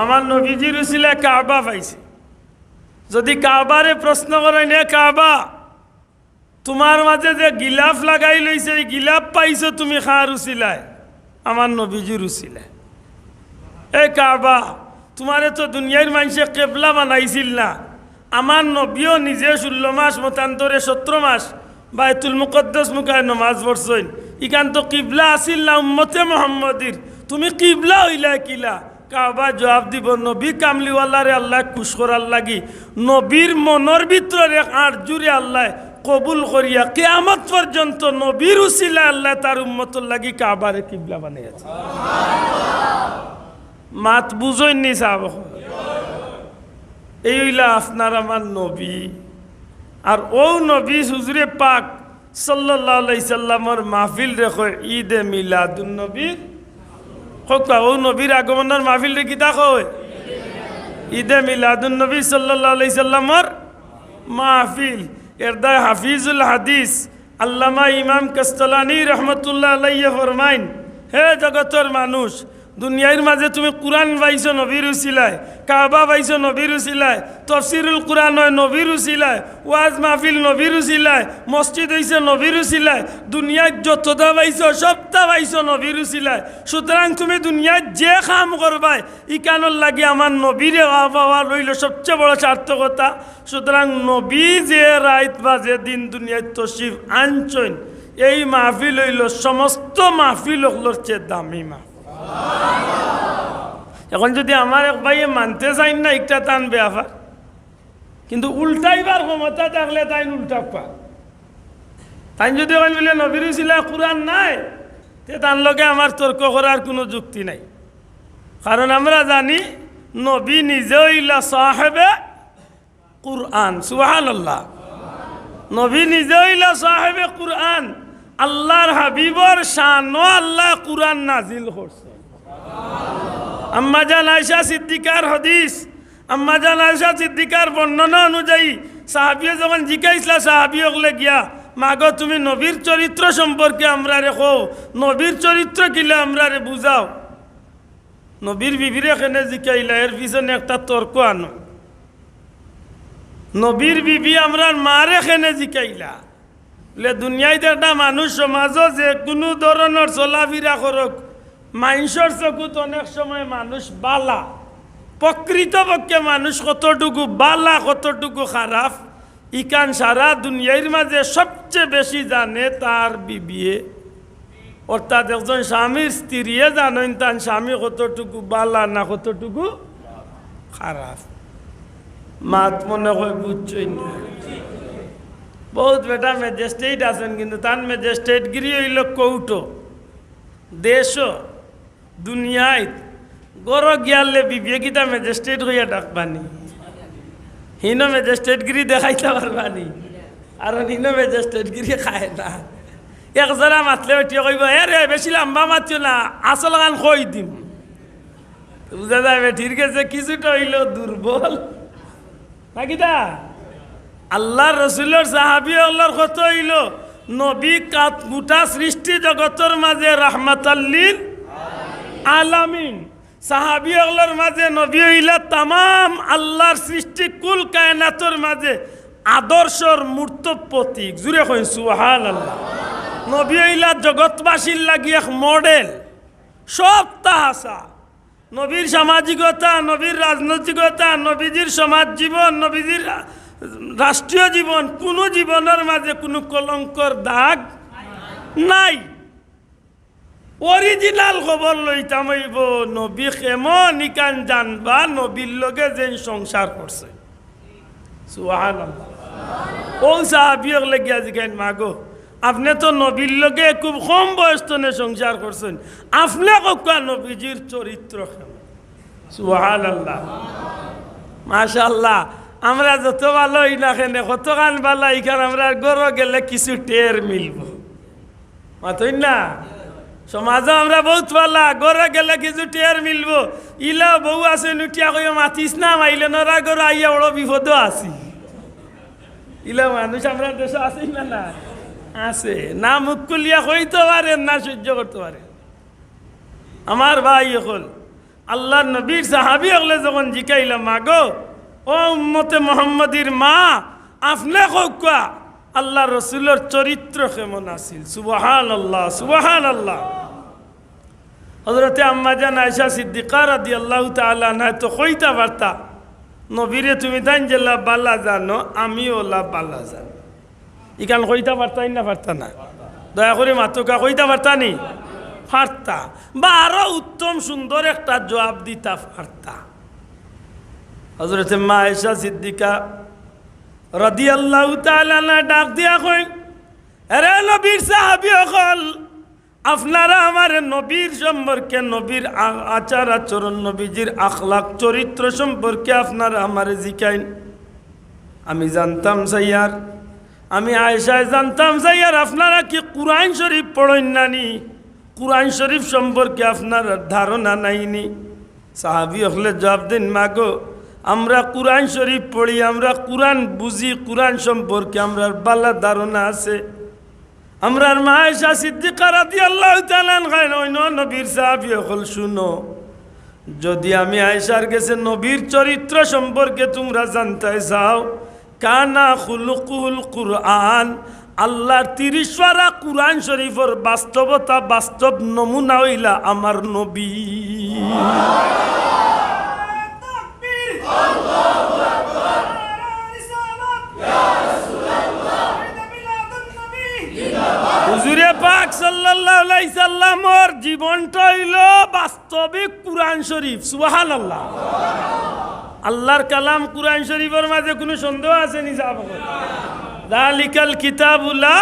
আমার নবীজির উসিলায় কাবা পাইছে। যদি কাবারে প্রশ্ন করেন, এ কাবা, তোমার মাঝে যে গিলাফ লাগাই লইছে, এই গিলাফ পাইছো তুমি খার উসিলায়? আমার নবীজির উসিলায়। এ কাবা, তোমারে তো দুনিয়ার মানুষে কেবলা বানাইছিল না, আমার নবীও নিজে 16 মাস মতান্তরে 17 মাস বাইতুল মুকদ্দাস মুখায় নমাজ পড়ছেন। ইখান তো কিবলা আসিল না উম্মতে মোহাম্মদির, তুমি কিবলা হইলা কিলা? কাবা জবাব দিব, নবী কামলিওয়াল্লারে আল্লাহ খুশ করার লাগি নবীর মনের ভিতরে আট জুড়ে আল্লাহ কবুল করিয়া কিয়ামত পর্যন্ত নবীর উসিলা আল্লাহ তার উম্মতর লাগি কাবারে কিবলা বানিয়েছে। মাত বুঝইনি সাহাব, এই হইলা আপনার আমার নবী। আর ও নবী হুজুরে পাক সাল্লাল্লাহু আলাইহি সাল্লামের মাহফিল রেখো ঈদে মিলাদুন নবীর হোকা। ও নবীর আগমনের মাহফিল রে কিতা কয়? ঈদে মিলাদুন নবী সাল্লাল্লাহু আলাইহি সাল্লামের মাহফিল। এর দায় হাফিজুল হাদিস আল্লামা ইমাম কাস্তালানি রহমতুল্লাহ আলাইহি ফরমাইন, হে জগতের মানুষ, দুনিয়ার মাঝে তুমি কুরআন পাইছো নবীর উসিলায়, কাবা পাইছো নবীর উসিলায়, তাফসীরুল কুরআন হয় নবীর উসিলায়, ওয়াজ মাহফিল নবীর উসিলায়, মসজিদ হইছে নবীর উসিলায়, দুনিয়ার যতটা পাইছো সবটা পাইছো নবীর উসিলায়। সুতরাং তুমি দুনিয়ার যে কাম করবাই ইকানোর লাগি আমার নবীরে পাওয়া রইল সবচেয়ে বড় সার্থকতা। সুতরাং নবী যে রাত বা যে দিন দুনিয়ার তশরিফ আনছেন, এই মাহফিল হইল সমস্ত মাহফিল হলোর চেয়ে দামি মাহফিল। এখন যদি আমার এক ভাইয়ে মানতে চাই না, একটা টানবে আবার, কিন্তু উল্টাইবার ক্ষমতা থাকলে তাই উল্টা পা। তাই যদি বলে নবীর উসিলায় কুরআন নাই, তে তার লগে আমার তর্ক করার কোনো যুক্তি নাই। কারণ আমরা জানি নবী নিজে হইলা সাহেবে কুরআন। সুবহানাল্লাহ। নবী নিজে হইলা সাহেবে কুরআন। আল্লাহর হাবিবর শানও আল্লাহ কুরআন নাজিল করছে। আম্মা জান আয়েশা সিদ্দিকার হাদিস, আম্মা জান আয়েশা সিদ্দিকার বর্ণনা অনুযায়ী সাহাবিয়ে যখন জিজ্ঞাসা সাহাবিয়কলে গিয়া, মাগো তুমি নবীর চরিত্র সম্পর্কে আমরা রেখো, নবীর চরিত্র কিলে আমরা রে বুঝাও। নবীর বিবিরে এখানে জিজ্ঞাইলা, এর পিছনে একটা তর্ক আনো। নবীর বিবি আমরার মারে এখানে জিজ্ঞাইলা, বলে দুনিয়াতে একটা মানুষ সমাজও যে কোনো ধরনের চলাফেরা করুক, মানুষের চকুত অনেক সময় মানুষ বালা, প্রকৃতপক্ষে মানুষ কতটুকু বালা কতটুকু খারাপ, ইকান সারা দুনিয়ার মাঝে সবচেয়ে বেশি জানে তার বিবিয়ে। অর্থাৎ একজন স্বামীর স্ত্রীয়ে জানেন তার স্বামী কতটুকু বালা না কতটুকু খারাপ। মাত মনে হয় বুঝছই না। বহুত বেটা ম্যাজিস্ট্রেট আছেন, কিন্তু তার ম্যাজিস্ট্রেট গিরি হইল কৌটো। দেশ দুনিয়ায় গর গিয়ালে বিবিয়ে কিতা ম্যাজিস্ট্রেট হইয়া ডাকবানি, হিন ম্যাজিস্ট্রেট গিরি দেখাইতে পারবানি, আর হিন ম্যাজিস্ট্রেট গিরি খায় না। একজনা মাতলে উঠিয়ে কইব, এ রে বেশি লম্বা মাতিও না, আসল গান কই দিম। বুঝা যাবে ঠিক আছে, কিছুটা হইল দুর্বল নাকিটা। আল্লাহ রসুলের সাহাবি আল্লাহর কত হইল, নবী গোটা সৃষ্টি জগতের মাঝে রাহমাতাল্লিল আলামিন। সাহাবি আল্লাহর মাঝে নবী হইলা তামাম আল্লাহর সৃষ্টি কুল কায়নাতের মাঝে আদর্শর মূর্ত প্রতীক। জুড়ে কইন সুবহানাল্লাহ। নবী হইলা জগৎবাসীর লাগি এক মডেল। সব তাহাসা নবীর সামাজিকতা, নবীর রাজনৈতিকতা, নবীজির সমাজ জীবন, নবীজির রাষ্ট্রীয় জীবন, কোনো জীবনের মাঝে কোনো কলঙ্কর দাগ নাই। অরিজিনাল খবর লইতাম হইব নবী কেমন ইকান জানবা, নবীর লগে যে সংসার করছে। সুবহানাল্লাহ। ও সাহাবিয়ক লাগিয়া জিগাইন, মাগো আপনি তো নবীর লগে খুব কম বয়সনে সংসার করছেন, আপনি কোকা নবীজির চরিত্র কেমন? সুবহানাল্লাহ। মাশাআল্লাহ। আমরা যত ভালো হই না কেন, কত গান ভালো ইখান আমরা গর গেলে কিছু টের মিলব। মাতই না, সমাজে আমরা বহুত ভালা, গড়ে গেলে কিছু টের মিলব। ইলা বউ আছে নুটিয়া কই মাতিস না, মাইলে নরা গর আইয়া বড় বিপদও আছি। ইলা মানুষ আমরা দেশে আছি না? না আছে না, মুখ খুলিয়া কইতে পারেন না, সহ্য করতে পারেন। আমার ভাই হল আল্লাহ নবীর সাহাবি হলে যখন জিকাইলাম মাগো ও উম্মতে মোহাম্মদীর মা আপনি কোকা আল্লাহ রসুলের চরিত্র কেমন আছিল সুবহানাল্লাহ সুবহানাল্লাহ। হযরতে আম্মা জান আয়েশা সিদ্দিকা রাদিয়াল্লাহু তাআলা আনহা তো কইতা পারতা নবীরে তুমি তাই জেলা বালা জানো আমি ওলা বালা জানো ইকান কইতা পারতাই না পারতা না দয়া করে মাতকা কইতা পারতা নি পারতা বা আরো উত্তম সুন্দর একটা জবাব দিতা পারতা। হযরতে মা আয়েশা সিদ্দিকা রাদিয়াল্লাহু তাআলা আনহা ডাক দিয়া কই আরে নবীর সাহাবী হল আপনারা আমার নবীর সম্পর্কে নবীর আচার আচরণ নবীজির আখলাক চরিত্র সম্পর্কে আপনারা আমার জিকাইন। আমি জানতাম সাইয়ার আমি আয়েশায় জানতাম সাইয়ার আপনারা কি কুরআন শরীফ পড়েন নানি কুরআন শরীফ সম্পর্কে আপনার ধারণা নাইনি। সাহাবী হলে জবাব দেন মাগো আমরা কুরআন শরীফ পড়ি আমরা কুরআন বুঝি কুরআন সম্পর্কে আমরা ভালো ধারণা আছে। আমরার মা আয়েশা সিদ্দিকা রাদিয়াল্লাহু তাআলা আনহা নবীর সাহাবী হল শুনো যদি আমি আয়েশার কাছে নবীর চরিত্র সম্পর্কে তোমরা জানতে চাও কানা খুলুকুল কুরআন আল্লাহর 30 পারা কুরআন শরীফের বাস্তবতা বাস্তব নমুনা হইলা আমার নবী। হুজুরে পাক সাল্লাল্লাহু আলাইহি সাল্লামের জীবনটা হইল বাস্তবিক কুরআন শরীফ সুবহানাল্লাহ। আল্লাহর কালাম কুরআন শরীফের মাঝে কোনো সন্দেহ আছে নি যাব যালিকাল কিতাবুলা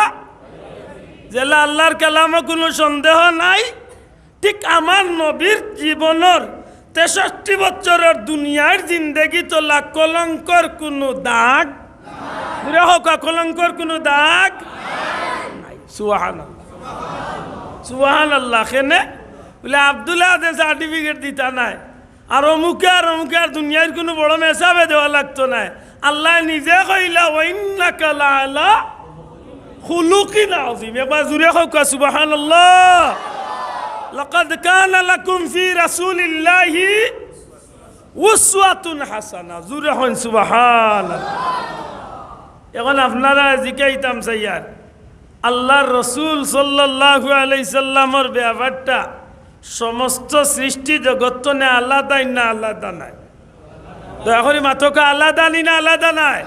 যেলা আল্লাহর কালামে কোনো সন্দেহ নাই ঠিক আমার নবীর জীবনের 63 বছরের দুনিয়ার জিন্দেগি তোলা কলঙ্কর কোনো দাগ বুড়া হোক কলঙ্কর কোনো দাগ সুবহানাল্লাহ সুবহানাল্লাহ। কেনে বলে আব্দুল্লাহ যে সার্টিফিকেট দিতা নাই আর অমুকে আর দুনিয়ার কোনো বড় মেসাবে দেওয়া লাগতো না। আল্লাহ নিজে কইলা ওয়াইন্নাকা লাআলা খুলুকিন আযীম একবার জুড়ে হোক সুবহানাল্লাহ। লাকাদ কানা লাকুম ফি রাসূলিল্লাহি উসওয়াতুন হাসানাহ জুড়ে হন সুবহানাল্লাহ। এখন আপনারা জিকাইতাম সাইয়ার আল্লাহর রসুল সাল্লাল্লাহু আলাইহি সাল্লামের ব্যাপারটা সমস্ত সৃষ্টি জগৎ নে আলাদাই না আলাদা নাই দয়া করে মাতকা আলাদা নি না আলাদা নাই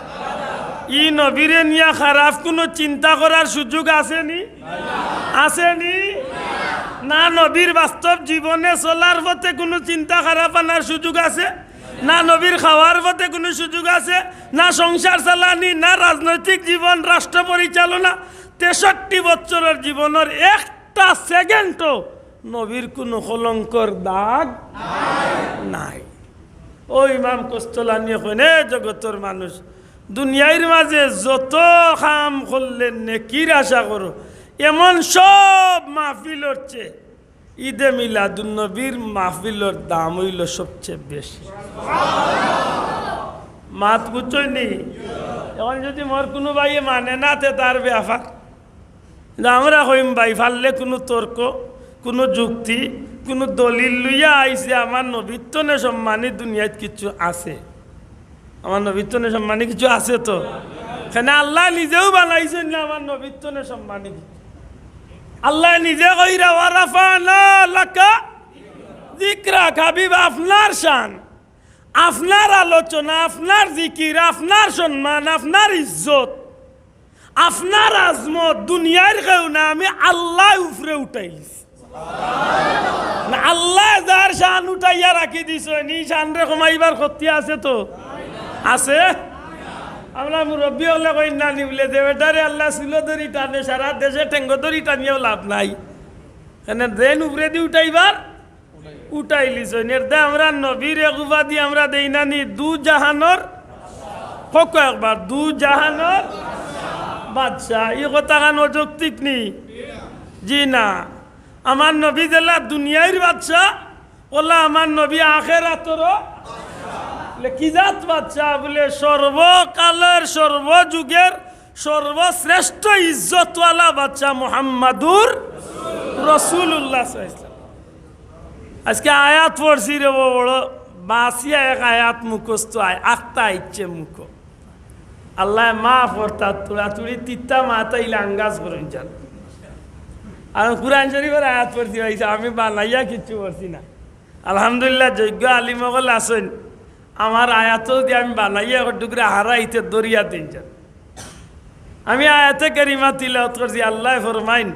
ই নবীরে নিয়া খারাপ কোনো চিন্তা করার সুযোগ আসেনি আসেনি না নবীর বাস্তব জীবনে চলার পথে কোনো চিন্তা খারাপ আনার সুযোগ আছে না নবীর খাওয়ার পথে কোনো সুযোগ আছে না সংসার চালানি না রাজনৈতিক জীবন রাষ্ট্র পরিচালনা 63 বছরের জীবনের একটা সেকেন্ডও নবীর কোনো কলঙ্কর দাগ নাই। ও ইমাম কোস্তলানি কইনে জগতের মানুষ দুনিয়ার মাঝে যত কাম করলেন নেকির আশা করো এমন সব মাহফিলের চেয়ে ঈদে মিলাদুন নবীর মাহফিলের দাম হইল সবচেয়ে বেশি। মাত বুঝছনি এখন যদি মোর কোনো ভাই মানে না তে তার ব্যাপার আমরা কইম ভাই ফাললে কোনো তর্ক কোনো যুক্তি কোনো দলিল লইয়া আইছে আমার নবীত্বনে সম্মানী দুনিয়াত কিছু আছে আমার নবীত্বনে সম্মানী কিছু আছে তো এখানে আল্লাহ নিজেও বানাইছেন না আমার নবীত্বনে সম্মানী আল্লাহ নিজে কইরা ওয়ারাফানা লাকা যিকরাক হাবিব আপনার শান আপনার আলোচনা আপনার জিকির আপনার সম্মান আপনার ইজ্জত আপনার আজমত দুনিয়ার কেউ না আমি আল্লাহ উপরে উঠাইছি না আল্লাহ যার শান উঠাইয়া রাখি দিছ নি শান রে কমাইবার ক্ষতি আছে তো আছে আমরা মুরব্বী হলে কই না নিবলে যে বেটারে আল্লাহ সিলো ধরি টানে সারা দেশে ঠেঙ্গ ধরি টানিয়েও লাভ নাই এনে দেন উপরে দি উঠাইবার উঠাইলিছ দে আমরা নবীর এগুবা দি আমরা দেই না নি দু জাহানোর হোক একবার দু জাহানোর বাদশাহ এই কথা কান অযৌক্তিক নি জি না আমার নবী জেলা দুনিয়ার বাদশাহ ওলা আমার নবী আখেরাতেরও কি জাত বাদশাহ বলে সর্বকালের সর্বযুগের সর্বশ্রেষ্ঠ ইজ্জতওয়ালা বাদশাহ মুহাম্মাদুর রাসূলুল্লাহ সাল্লাল্লাহু আলাইহি ওয়াসাল্লাম আজকে আয়াত পড়ছি রে বড় বাসিয়া এক আয়াত মুখস্থ আখতা ইচ্ছে মুখ আল্লাহ মা পড়তা তোরা তুড়ি তিত্তা মাতাইলে আঙ্গাজ করুন যান আর কুরআন শরীফের আয়াত পড়ছি হয়েছে আমি বানাইয়া কিচ্ছু পড়ছি না আলহামদুলিল্লাহ যোগ্য আলিমগল আসেন আমার আয়াতও দিয়ে আমি বানাইয়া টুকরা হারাইতে দরিয়া দিন যান আমি আয়াতে কারিমা তিলাওয়াত করছি আল্লাহ ফরমাইন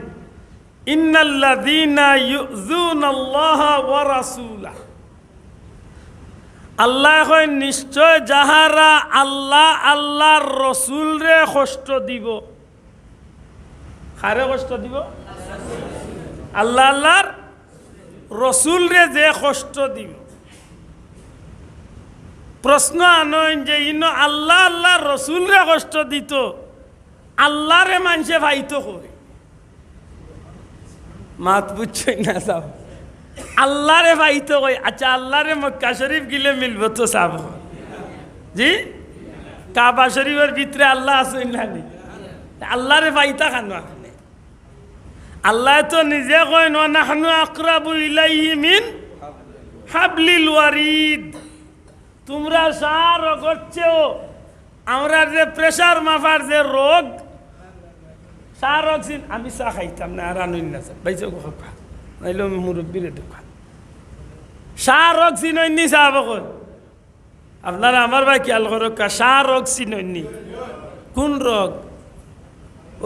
ইন্নাল্লাযীনা ইউযুনাল্লাহা ওয়া রাসূলাহু আল্লাহ কয় নিশ্চয় যাহারা আল্লাহ আল্লাহর রসুল রে কষ্ট দিব কারে কষ্ট দিব আল্লাহ আল্লাহর রসুল রে যে কষ্ট দিব প্রশ্ন আনয় যে ইনো আল্লাহ আল্লাহর রসুল রে কষ্ট দিত আল্লাহরে মানুষে ভাইতো করে মাত বুঝছই না সব আল্লাহরে ভাইতো কই আচ্ছা আল্লাহরে মক্কা শরীফ গিলে মিলব তো সাব জি কাবা শরীফের ভিতরে আল্লাহ আছে না আল্লাহরে ভাইতা খানো আপনি আল্লাহ তো নিজে কয় না নাহনু আকরাবু ইলাইহি মিন হাবলিল ওয়ারিদ তোমরা সার করছেও আমরা যে প্রেসার মাফার যে রোগ সার অক্সিন আমি চা খাইতাম না আর আনুন না বাইছে খা নাইলে আমি মুরব্বীরে দোকান সার অক্সিন অন্যি চা বকন আপনারা আমার ভাই খেয়াল করো সার অক্সিন অন্যি কোন রোগ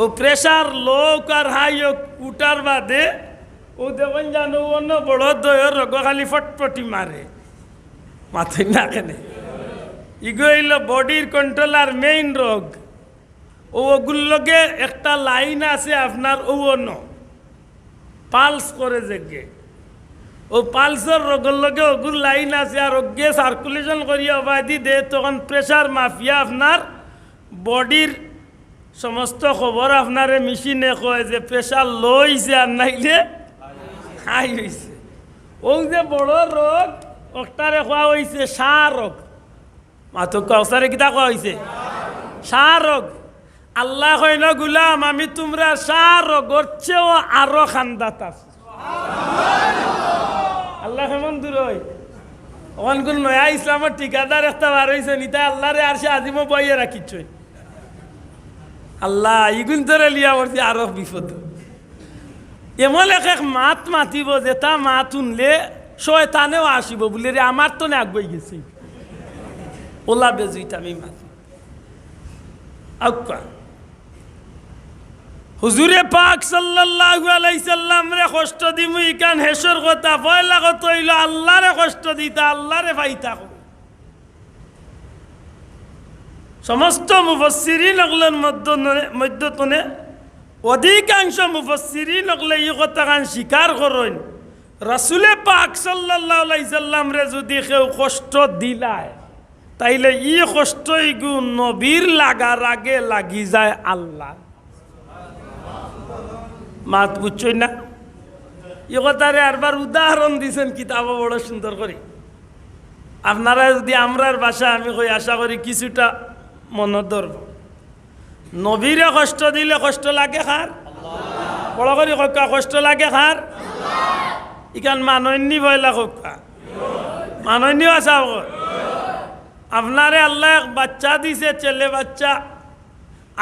ও প্রেসার লোক আর হাই উঠার বাদে ও দেখুন জানো অন্য বড় দয়ের রোগ খালি ফটফটি মারে মাথায় না কেনে ইগো হইল বডির কন্ট্রোলার মেইন রোগ ওগুলোকে একটা লাইন আছে আপনার অন্য পালস করে জেগে ও পালসের রোগের লগে ওগুলো লাইন আছে আর ওগে সার্কুলেশন করিয়া অবাধি দে তখন প্রেসার মাফিয়া আপনার বডির সমস্ত খবর আপনারে মেশিনে কয় যে প্রেসার লো হয়েছে আর নাইলে হাই হয়েছে ও যে বড় রোগ ওটারে খোয়া হয়েছে সার রোগ মাথো কসারে কিতা কোয়া হয়েছে সার রোগ আল্লাহ কইল গুলাম আমি তোমরা সার রোগের চেয়েও আরো খান্দাত আছে আল্লাহ কেমন দূর হয় ওখান কোন নয়া ইসলামের ঠিকাদার একটা বার হয়েছে নিতা আল্লাহরে আর সে আজিমও বইয়ে রাখিছ আল্লাহ ইগুন ধরে লিয়া পড়ছি আরো বিপদ এমন এক মাত মাতিব যে তা মাত শুনলে শয়তানেও আসিব বলে রে আমার তো না আগুই গেছি ওলা বেজুইটা আমি মাত আউকা হুজুরে পাক সাল্লাল্লাহু আলাইহি সাল্লাম রে কষ্ট দিমু ইকান হেসর কথা পয়লা কত হইল আল্লাহরে কষ্ট দিতা আল্লাহরে পাইতা সমস্ত মুফাসসিরিন ওগুলোর মধ্যতনে অধিকাংশ মুফাসসিরিন ওগুলো এই কথা কান স্বীকার করেন রাসূলে পাক সাল্লাল্লাহু আলাইহি সাল্লাম রে যদি কেউ কষ্ট দিলায় তাইলে ই কষ্টই গু নবীর লাগার আগে লাগি যায় আল্লাহ মাত বুঝছই না এ কথারে আরবার উদাহরণ দিয়েছেন কিতাব বড় সুন্দর করে আপনারা যদি আমরার ভাষা আমি কই আশা করি কিছুটা মনে ধরব নবীরে কষ্ট দিলে কষ্ট লাগে খার বড় করে কক্কা কষ্ট লাগে খার ইখান মানন্যী ভয়লা কক্কা মানন্যী আসা আপনারে আল্লাহ এক বাচ্চা দিছে ছেলে বাচ্চা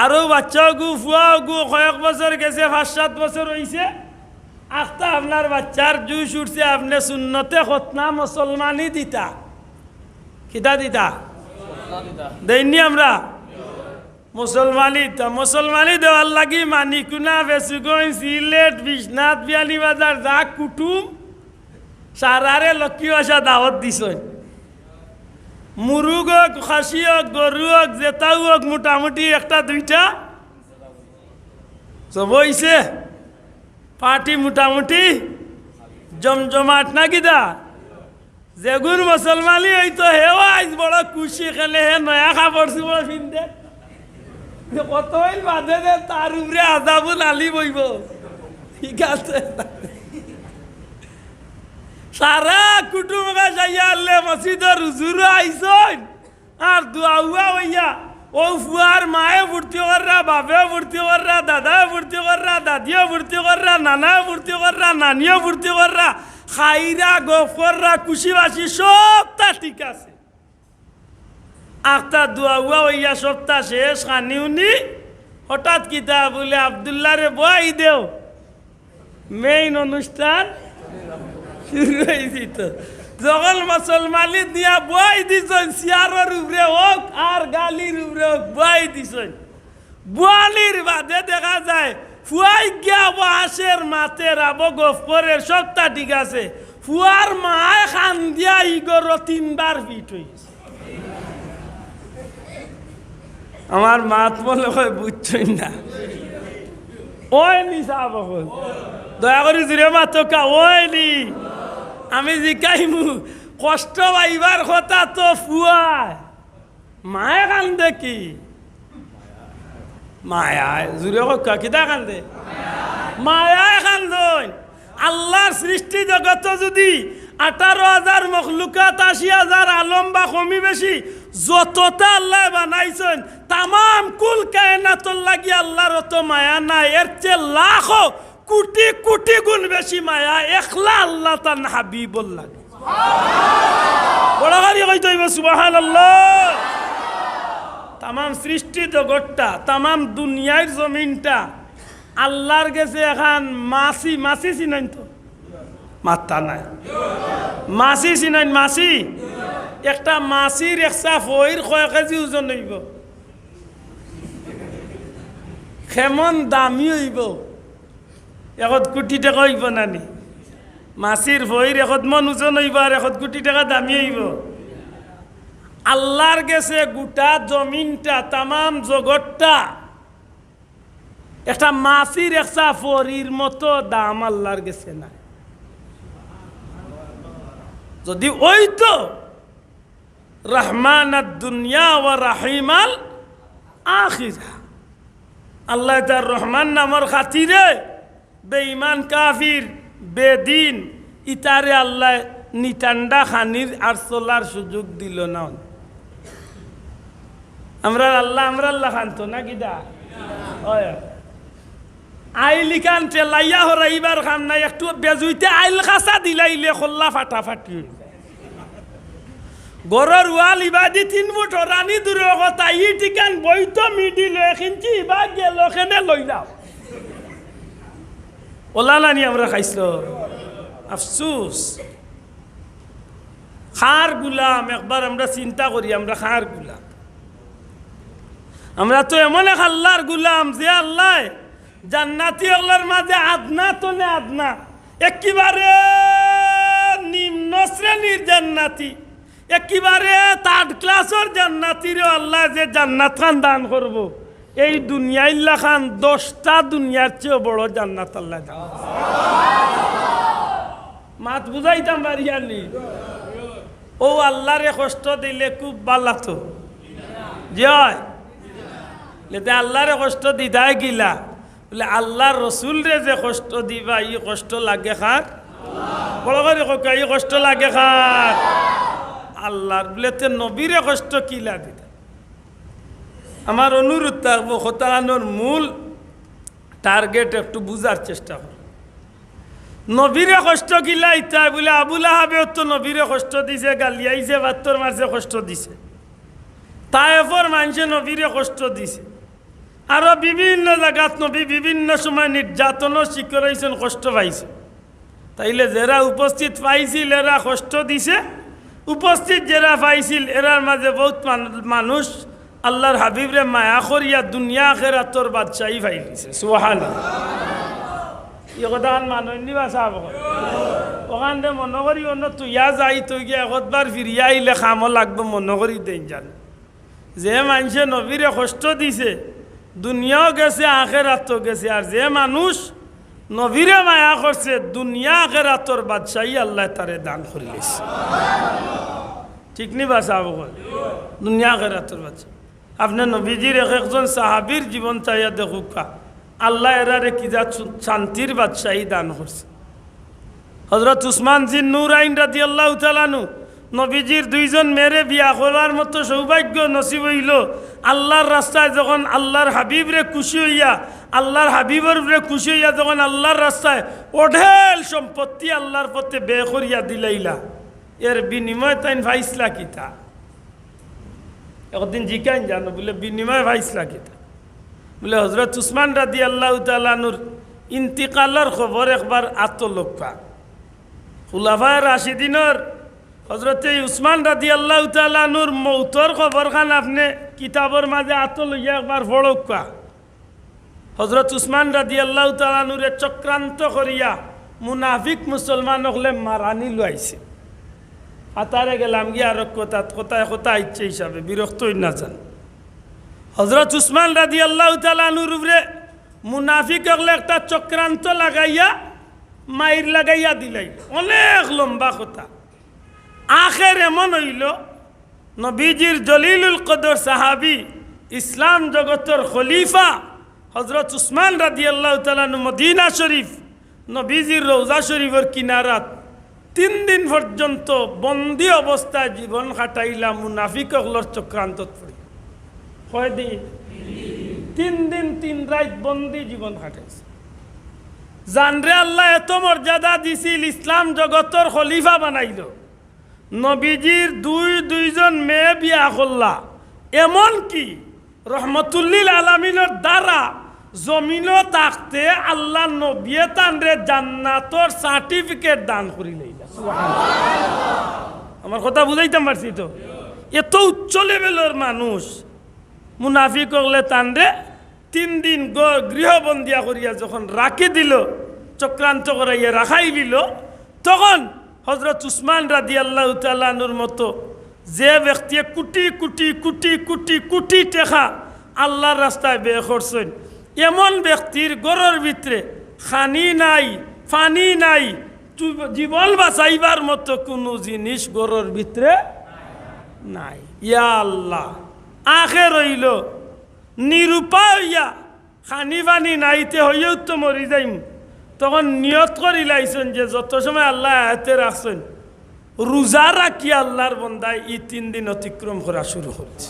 আরও বাচ্চা গু ফুয়া গু কয়েক বছর গেছে 5-7 বছর হয়েছে আখতা আপনার বাচ্চার জুস উঠছে আপনি সুন্নতে খতনা মুসলমানই দিতা কিতা দিতা দেয়নি আমরা মুসলমানই দেওয়ার লাগি মানিকুনা বেসুগঞ্জ সিলেট বিশ্বনাথ বিয়ানীবাজার যা কুটুম সারারে লক্ষ্মী ভাষা দাওয়াত দিছ মুরুগ হোক খাসি হোক গরু হোক জেতাও হোক মোটামুটি একটা দুইটা সব হইছে পার্টি মোটামুটি জমজমাট না কিতা যেগুন মুসলমানই হইতো হেও আজ বড় খুশি খেলে হে নয়া কাপড় চুপড় পিন্ধে কত হইল বাঁধে দে তার উপরে আজাবুল আলি বইব ঠিক আছে সারা কুটুমকে যাইয়া আনলে মসজিদের হুজুরও আইসন আর দুয়া হইয়া ও ফুয়ার মায়ে ভর্তি কররা বাপেও ভর্তি কররা দাদাও ভর্তি কররা দাদিও ভর্তি কররা নানাও ভর্তি কররা নানিও ভর্তি কররা খাইরা গফররা খুশিবাসি সবটা ঠিক আছে। আখতা দোয়া উয়া হইয়া সপ্তাহ শেষ খানি উনি হঠাৎ কিতা বলে আবদুল্লাহ রে বই দেও, মেইন অনুষ্ঠান শুরু হয়েছি। তো যখন মুসলমানি দিয়া বই দিছেন চেয়ারের উপরে হোক আর গালির উপরে হোক বই দিছেন, বুয়ালির বাদে দেখা যায় ফুয়াই গিয়া হাঁসের মাতের আবো গফরের সবটা ঠিক আছে, ফুয়ার মায় খান দিয়া ইগর 3বার ফিট হয়েছে। আমার মাত বলে বুঝছই না, ওই নি সাহ দয়া করি জুড়ে মাতকা ওই নি আমি জিকাইমু কষ্ট পাইবার কথা তো ফুয়ায় মায়ে কান্দে কি মায়ায় জুড়ে কা কিতা কান্দে মায়ায় কান্দন। আল্লাহর সৃষ্টি জগত যদি 18,000 মখলুকাত 80,000 আলম বা কমি বেশি যতটা আল্লাহ বানাইছেন তামাম কুল কায়নাতর লাগি আল্লাহর অত মায়া নাই, এর চেয়ে লাখো কোটি কোটি গুণ বেশি মায়া একলা আল্লাহ তার হাবিবুল লাগে। বড় গাড়ি কইতে হইব সুবহানাল্লাহ। তামাম সৃষ্টি জগৎটা তামাম দুনিয়ার জমিনটা আল্লাহর গেছে এখন মাসি মাসি চিনেন তো মাত্তা নাই মাসি চিনেন মাসি একটা মাসির একসা ফইর কয় কেজি ওজন হইব কেমন দামি হইব 1 কোটি টাকা হইব নানি মাসির ফইর 1 মন ওজন হইব আর 1 কোটি টাকা দামি হইব। আল্লাহর গেছে গোটা জমিনটা তামাম জগৎটা একটা মাসির একসা ফরির মতো দাম আল্লাহর গেছে না। যদি ওই তো রহমান দুনিয়া ওয়া রাহিমাল আখিরা আল্লাহ তার রহমান নামর খাতিরে বেঈমান কাফির বেদিন ইতারে আল্লাহ নিটান্ডা খানির আর চলার সুযোগ দিল না। আমরা আল্লাহ খানতো না কিদা আইলি কান টেলাইয়া হরাইবার খান নাই একটু বেজুইতে আইল খাসা দিলাইলে খোল্লা ফাটাফাটি গরর ওয়াল ইবাদি 3 ফুট রানী দূরে কথা ই ঠিকান বইত মিডিল এখিনচি বা গেল খেনে লইলাও ওলা নানি আমরা খাইছিল আফসুস খার গুলাম একবার আমরা চিন্তা করি আমরা খার গুলাম আমরা তো এমন এক আল্লাহর গুলাম যে আল্লাহ জান্নাতি আল্লাহর মাঝে আদনা তো নে আদনা একেবারে নিম্ন শ্রেণীর জান্নাতি একেবারে 3rd ক্লাসের জান্নাতিরও আল্লাহ যে জান্নাত খান দান করব এই দুনিয়াইল্লা খান 10টা দুনিয়ার চেয়ে বড় জান্নাত আল্লাহ দান মাত বুঝাইতাম বাড়িয়ানি ও আল্লাহরে কষ্ট দিলে খুব ভালো তো জয় লেতে আল্লাহরে কষ্ট দিদায় গিলা বলে আল্লাহর রসুল রে যে কষ্ট দিবা ই কষ্ট লাগে খার বড় করে কা ই কষ্ট লাগে খার আল্লাহর বলেতে নবীরে কষ্ট কিলা দিতা। আমার অনুরোধ থাকবো হতানোর মূল টার্গেট একটু বুঝার চেষ্টা কর। নবীরে কষ্ট কিলা ইতা বলে আবুল আহাবেও তো নবীরে কষ্ট দিছে গালিয়াইছে বাত্তর মারছে কষ্ট দিছে তায়েফর মানুষে নবীরে কষ্ট দিছে আরো বিভিন্ন জায়গাত নবী বিভিন্ন সময় নির্যাতনও শিকার হয়েছেন কষ্ট পাইছে তাইলে যারা উপস্থিত পাইছিল এরা কষ্ট দিছে উপস্থিত যারা পাইছিল এরার মাঝে বহুত মানুষ আল্লাহর হাবিবরে মায়া করিয়া দুনিয়া আখিরাতর বাদশাহী পাইছে সুবহানাল্লাহ। এই কথান মাননি ভাষা ওখানে মনে করি অন্য তুইয়া যাই তুই গিয়ে একবার ফিরিয়া আইলে খামো লাগবে মনে করি দেন জান যে মানুষে নবীরে কষ্ট দিছে দুনিয়াও গেছে আখিরাতও গেছে আর যে মানুষ নবীরে মায়া করছে দুনিয়া আখিরাতর বাদশাহী আল্লাহ তারে দান করিলেছে ঠিক নি বাসা দুনিয়া আখিরাতর বাদশাহ। আপনি নবীজির একজন সাহাবীর জীবন চাইয়া দেখুকা আল্লাহ এরারে কি যা শান্তির বাদশাহী দান করছে। হযরত উসমান জিন নূরাইন রাদিয়াল্লাহু তাআলা আনহু নবীজির 2 জন মেয়েরে বিয়া করার মতো সৌভাগ্য নসিব হইল। আল্লাহর রাস্তায় যখন আল্লাহর হাবিবরে খুশি হইয়া আল্লাহর হাবিবর উপরে খুশি হইয়া যখন আল্লাহর রাস্তায় অঢেল সম্পত্তি আল্লাহর পথে ব্যয় করিয়া দিলাইলা, এর বিনিময় তাই ভাইসলা কিতা? একদিন জিকাইন জানো বলে বিনিময় ভাইসলা কিতা? বলে হজরত উসমান রাদিয়াল্লাহু তাআলা আনহুর ইন্তিকালের খবর একবার আত্মলোকা খুলাফায়ে রাশিদিনের হজরত উসমান রাদিয়াল্লাহু তাআলা আনহুর মৌতর খবর খান আপনি কিতাবের মাঝে আত্মলইয়া একবার পড়কা। হজরত উসমান রাদিয়াল্লাহু তাআলা আনহুরে চক্রান্ত করিয়া মুনাফিক মুসলমান হলে মারানি লইছে। হাতারে গেলাম গিয়ে আর কোথায় কোথায় ইচ্ছে হিসাবে বিরক্ত না যান। হজরত উসমান রাদিয়াল্লাহু তাআলা আনহুর উপরে মুনাফিক হলে একটা চক্রান্ত লাগাইয়া মাইর লাগাইয়া দিলাই, অনেক লম্বা কথা। আখের এমন হইল নবীজির জলিলুল কদর সাহাবি ইসলাম জগতের খলিফা হজরত উসমান রাদিয়াল্লাহু তাআলা আনহু মদিনা শরীফ নবীজির রওজা শরীফের কিনারাত 3 দিন পর্যন্ত বন্দী অবস্থায় জীবন কাটাইলা মুনাফিক হলর চক্রান্তত পড়ি। কয়দিন? 3 দিন 3 রাত বন্দী জীবন কাটাইছে। জানরে আল্লাহ এত মর্যাদা দিছিল, ইসলাম জগতের খলিফা বানাইল, নবীজির দুইজন মেয়ে বিয়া করলা, এমন কি রহমতুল্লিল আলামিনের দ্বারা জমিনও থাকতে আল্লাহ নবিয়ে তানরে জান্নাতর সার্টিফিকেট দান করি লইলা। আমার কথা বুঝাইতাম পারছি তো? এত উচ্চ লেভেলের মানুষ মুনাফিক হলে তানরে 3 দিন গৃহবন্দিয়া করিয়া যখন রাখি দিল, চক্রান্ত করাইয়া রাখাই দিল, তখন হজরত উসমান রাদিয়াল্লাহু তাআলা আনহুর মতো যে ব্যক্তি কোটি কোটি কোটি কোটি কোটি টাকা আল্লাহর রাস্তায় ব্যয় করছেন, এমন ব্যক্তির গড়ের ভিতরে খানি নাই, পানি নাই, জীবন বাঁচাইবার মতো কোনো জিনিস গড়ের ভিতরে নাই। ইয়া আল্লাহ, আখে রইল নিরুপায় হইয়া খানি পানি নাইতে হইয়াও তো মরি যাইম, তখন নিয়ত করি লাইছেন যে যত সময় আল্লাহ আয়াতে রাখছেন রোজা রাখি আল্লাহর বন্দায় 3 দিন অতিক্রম করা শুরু করছে।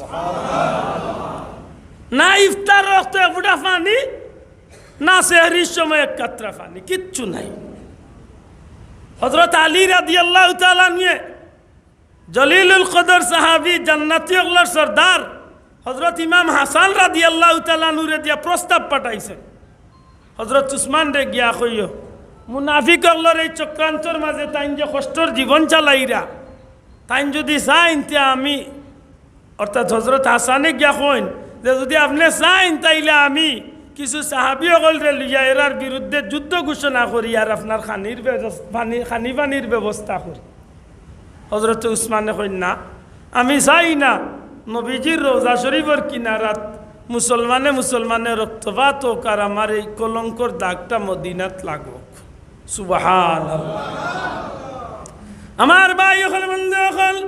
না ইফতার রক্ত ফুটা পানি, না সেহরির সময় 1 কাতরা পানি, কিচ্ছু নাই। হযরত আলী রাদিয়াল্লাহু তাআলা নিয়ে জলিলুল কদর সাহাবী জান্নাতি হলর সরদার হযরত ইমাম হাসান রাদিয়াল্লাহু তাআলা নুরে দিয়া প্রস্তাব পাঠাইছেন, হযরত উসমান রে গিয়া কইও মুনাফিক হলর এই চক্রান্তর মাঝে তাইন যে কষ্টর জীবন চালাইরা, তাইন যদি চাইন তে আমি, অর্থাৎ হযরত হাসানে গিয়া কইন যে যদি আপনি চাইন তাইলে আমি কিছু সাহাবী হলরে লইয়া এরার বিরুদ্ধে যুদ্ধ ঘোষণা করি আর আপনার খানি পানির ব্যবস্থা করি। হযরত উসমানে কইন না, আমি চাই না নবীজির রওজা শরীফের কিনারাত মুসলমানে রক্তপাত হোক আর আমার এই কলঙ্কর দাগটা মদিনাত লাগুক। সুবহানাল্লাহ। আমার ভাই হল বন্ধু হল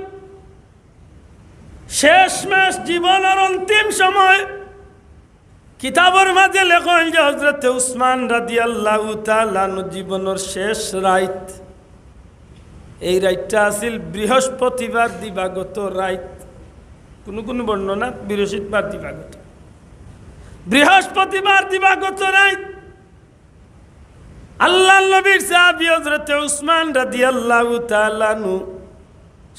শেষমেশ জীবনের অন্তিম সময় কিতাবের মাঝে লেখেন যে হযরত উসমান রাদিয়াল্লাহু তাআলা আনহু জীবনের শেষ রাত, এই রাতটা আছিল বৃহস্পতিবার দিবাগত রাত, কোন বর্ণনা বৃহস্পতিবার দিবাগত, বৃহস্পতিবার দিবাগত রাত আল্লাহর নবীর সাহাবী হযরত উসমান রাদিয়াল্লাহু তাআলা আনহু